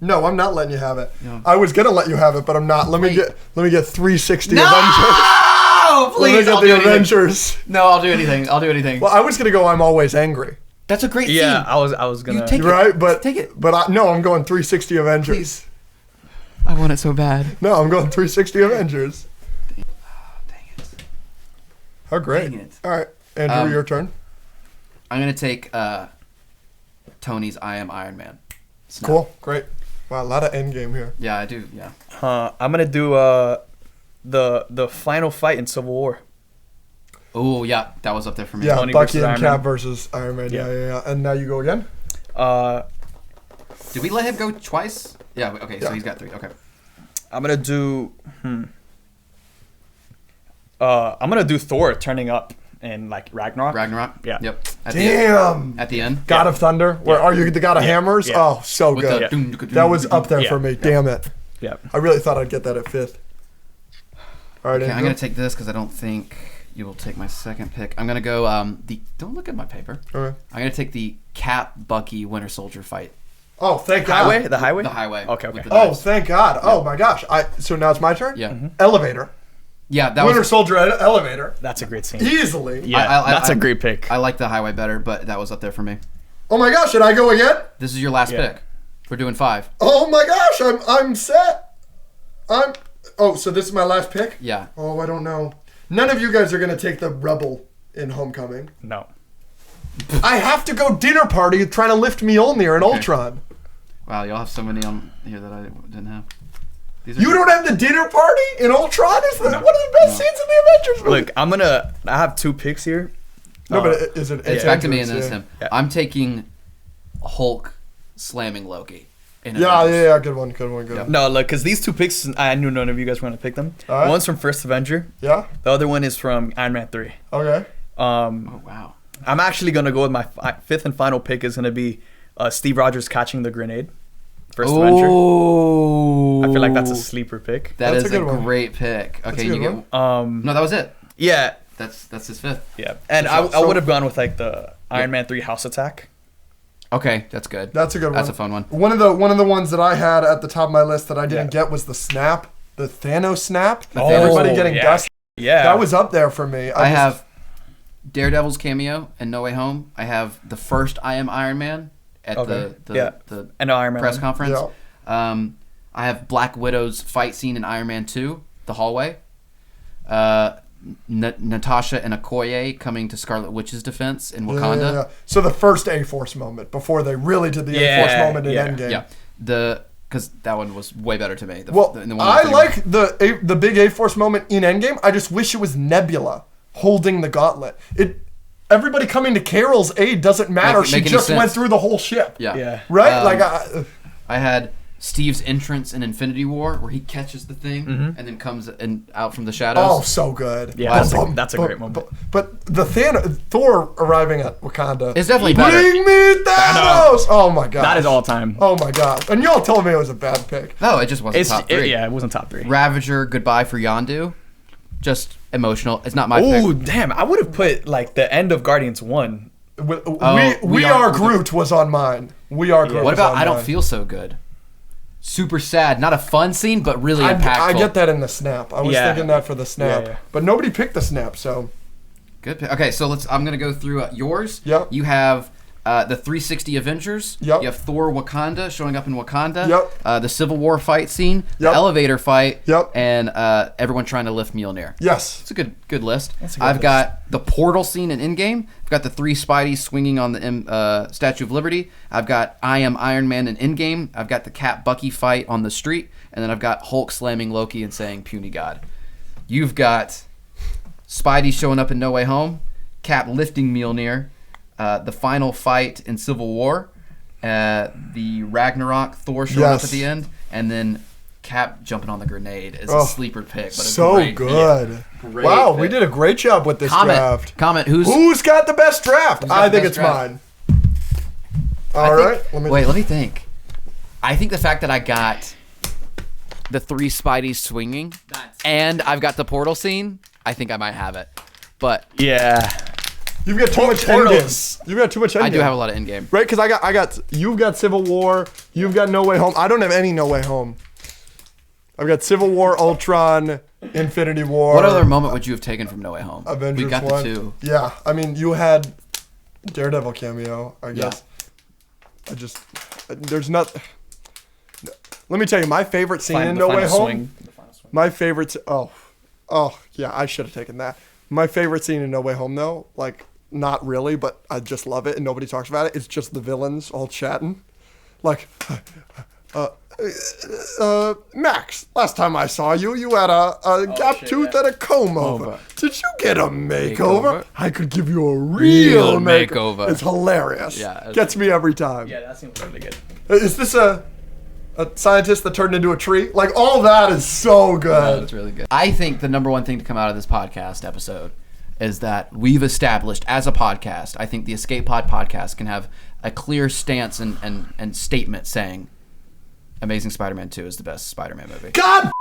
no, I'm not letting you have it. No. I was gonna let you have it, but I'm not. Let me get 360 No! Avengers. Please, Let me get I'll the do anything. Avengers. No, I'll do anything. Well, I was gonna go. I'm always angry. That's a great scene. Yeah, I was gonna. take it. Right, but Take it. But no, I'm going 360 Avengers. Please. I want it so bad. No, I'm going 360 Avengers. Dang it. Oh, great. Dang it. All right, Andrew, your turn. I'm going to take Tony's I Am Iron Man. Snap. Cool, great. Wow, a lot of endgame here. Yeah, I do. Yeah. I'm gonna do the final fight in Civil War. Oh, yeah. That was up there for me. Yeah, Tony Bucky versus and Iron Cap Man. versus Iron Man. Yeah. Yeah. And now you go again? Did we let him go twice? Yeah. Okay. So Yeah. he's got 3. Okay. I'm gonna do. I'm gonna do Thor turning up in like Ragnarok. Ragnarok. Yeah. Yep. Damn. At the end. God of Thunder? Where are you the God of Hammers? Yeah. Oh, so With good. the doom, doom, That was doom, up there Yeah. for me. Damn it. Yeah. I really thought I'd get that at 5th. All right, Okay, I'm Andrew. going to take this because I don't think you will take my second pick. I'm going to go don't look at my paper. Okay. I'm going to take the Cap Bucky Winter Soldier fight. Oh, thank God. Highway. The highway. The highway. Okay. with Okay. the Oh, knives. thank God. Oh, my gosh. So now it's my turn? Yeah. Elevator. Yeah, that Winter was Soldier elevator. That's a great scene. Easily. Yeah. That's a great pick. I like the highway better, but that was up there for me. Oh, my gosh. Should I go again? This is your last Yeah. pick. We're doing 5. Oh, my gosh. I'm set. Oh, so this is my last pick? Yeah. Oh, I don't know. None of you guys are going to take the Rebel in Homecoming. No. I have to go dinner party trying to lift Mjolnir in Ultron. Wow, y'all have so many on here that I didn't have. These are You don't have the dinner party in Ultron? Is that one of the best scenes in the Avengers movie? Look, I have 2 picks here. No, but is it? It's back to me and then it's him. Yeah. I'm taking Hulk slamming Loki. In Yeah, Avengers. yeah. Good one. No, look, because these 2 picks, I knew none of you guys were gonna pick them. All right. One's from First Avenger. Yeah. The other one is from Iron Man 3. Okay. Oh, wow. I'm actually gonna go with my 5th and final pick is gonna be Steve Rogers catching the grenade. First Avenger. Oh. I feel like that's a sleeper pick. That That's is a a good one. great pick. Okay, a you good get. No, that was it. Yeah, That's his 5th. yeah. And I would have gone with like the Iron Man 3 House Attack. Okay, that's good. That's a good one. That's a fun one. One of the ones that I had at the top of my list that I didn't get was the snap, the Thanos snap. Everybody getting yeah. dust. Yeah. That was up there for me. I have Daredevil's cameo in No Way Home. I have the first I Am Iron Man at Okay. the I know Iron Man press 1. conference. Yeah. I have Black Widow's fight scene in Iron Man 2, the hallway. Natasha and Okoye coming to Scarlet Witch's defense in Wakanda. Yeah. So the first A-Force moment before they really did the Yeah, A-Force moment in yeah. Endgame. Yeah, because that one was way better to me. Well, the one I with like the big A-Force moment in Endgame. I just wish it was Nebula holding the gauntlet. Everybody coming to Carol's aid doesn't matter. Make She any just sense. went through the whole ship. Yeah. Yeah. Right? Um, Like I had Steve's entrance in Infinity War, where he catches the thing and then comes out from the shadows. Oh, so good. Yeah, that's a great moment. But the Thor arriving at Wakanda. It's definitely better. Bring me Thanos! Oh my god. That is all time. Oh my god. And y'all told me it was a bad pick. No, it just wasn't top 3. Yeah, it wasn't top 3. Ravager, Goodbye for Yondu. Just emotional. It's not my pick. Oh, damn. I would have put, like, the end of Guardians 1. We Are Groot was on mine. We Are Groot. What about was on I Don't mine. Feel So Good? Super sad. Not a fun scene, but really impactful. I get that in the snap. I was thinking that for the snap. Yeah. But nobody picked the snap, so. Good pick. Okay, so I'm going to go through yours. Yep. You have the 360 Avengers. Yep. You have Thor Wakanda showing up in Wakanda. Yep. The Civil War fight scene. The Yep. elevator fight. Yep. And everyone trying to lift Mjolnir. Yes. It's a good list. That's a good I've list. got the portal scene in Endgame. I've got the 3 Spideys swinging on the Statue of Liberty. I've got I Am Iron Man in Endgame. I've got the Cap Bucky fight on the street. And then I've got Hulk slamming Loki and saying Puny God. You've got Spidey showing up in No Way Home. Cap lifting Mjolnir. The final fight in Civil War. The Ragnarok Thor showing up at the end. And then Cap jumping on the grenade is a sleeper pick. But So great good. pick. Great Wow, pick. we did a great job with this draft. Comment. Who's got the best draft? got I the think best it's draft? mine. All right. Let me think. I think the fact that I got the 3 Spideys swinging and I've got the portal scene, I think I might have it. But Yeah. You've got too much Portals. endgame. You've got too much endgame. I do have a lot of endgame. Right, because you've got Civil War, you've got No Way Home. I don't have any No Way Home. I've got Civil War, Ultron, Infinity War. What other moment would you have taken from No Way Home? Avengers we got 1. the 2. Yeah, I mean, you had Daredevil cameo, I guess. There's not. Let me tell you, my favorite scene in No Way Home. My favorite. Yeah, I should have taken that. My favorite scene in No Way Home, though, like, not really, but I just love it and nobody talks about it. It's just the villains all chatting. Like, Max, last time I saw you, you had a gap tooth and a comb over. Did you get a makeover? I could give you a real makeover. It's hilarious. Yeah, Gets me every time. Yeah, that seems really good. Is this a scientist that turned into a tree? Like, all that is so good. That's really good. I think the number one thing to come out of this podcast episode is that we've established as a podcast, I think the Escape Pod podcast can have a clear stance and statement saying Amazing Spider-Man 2 is the best Spider-Man movie. God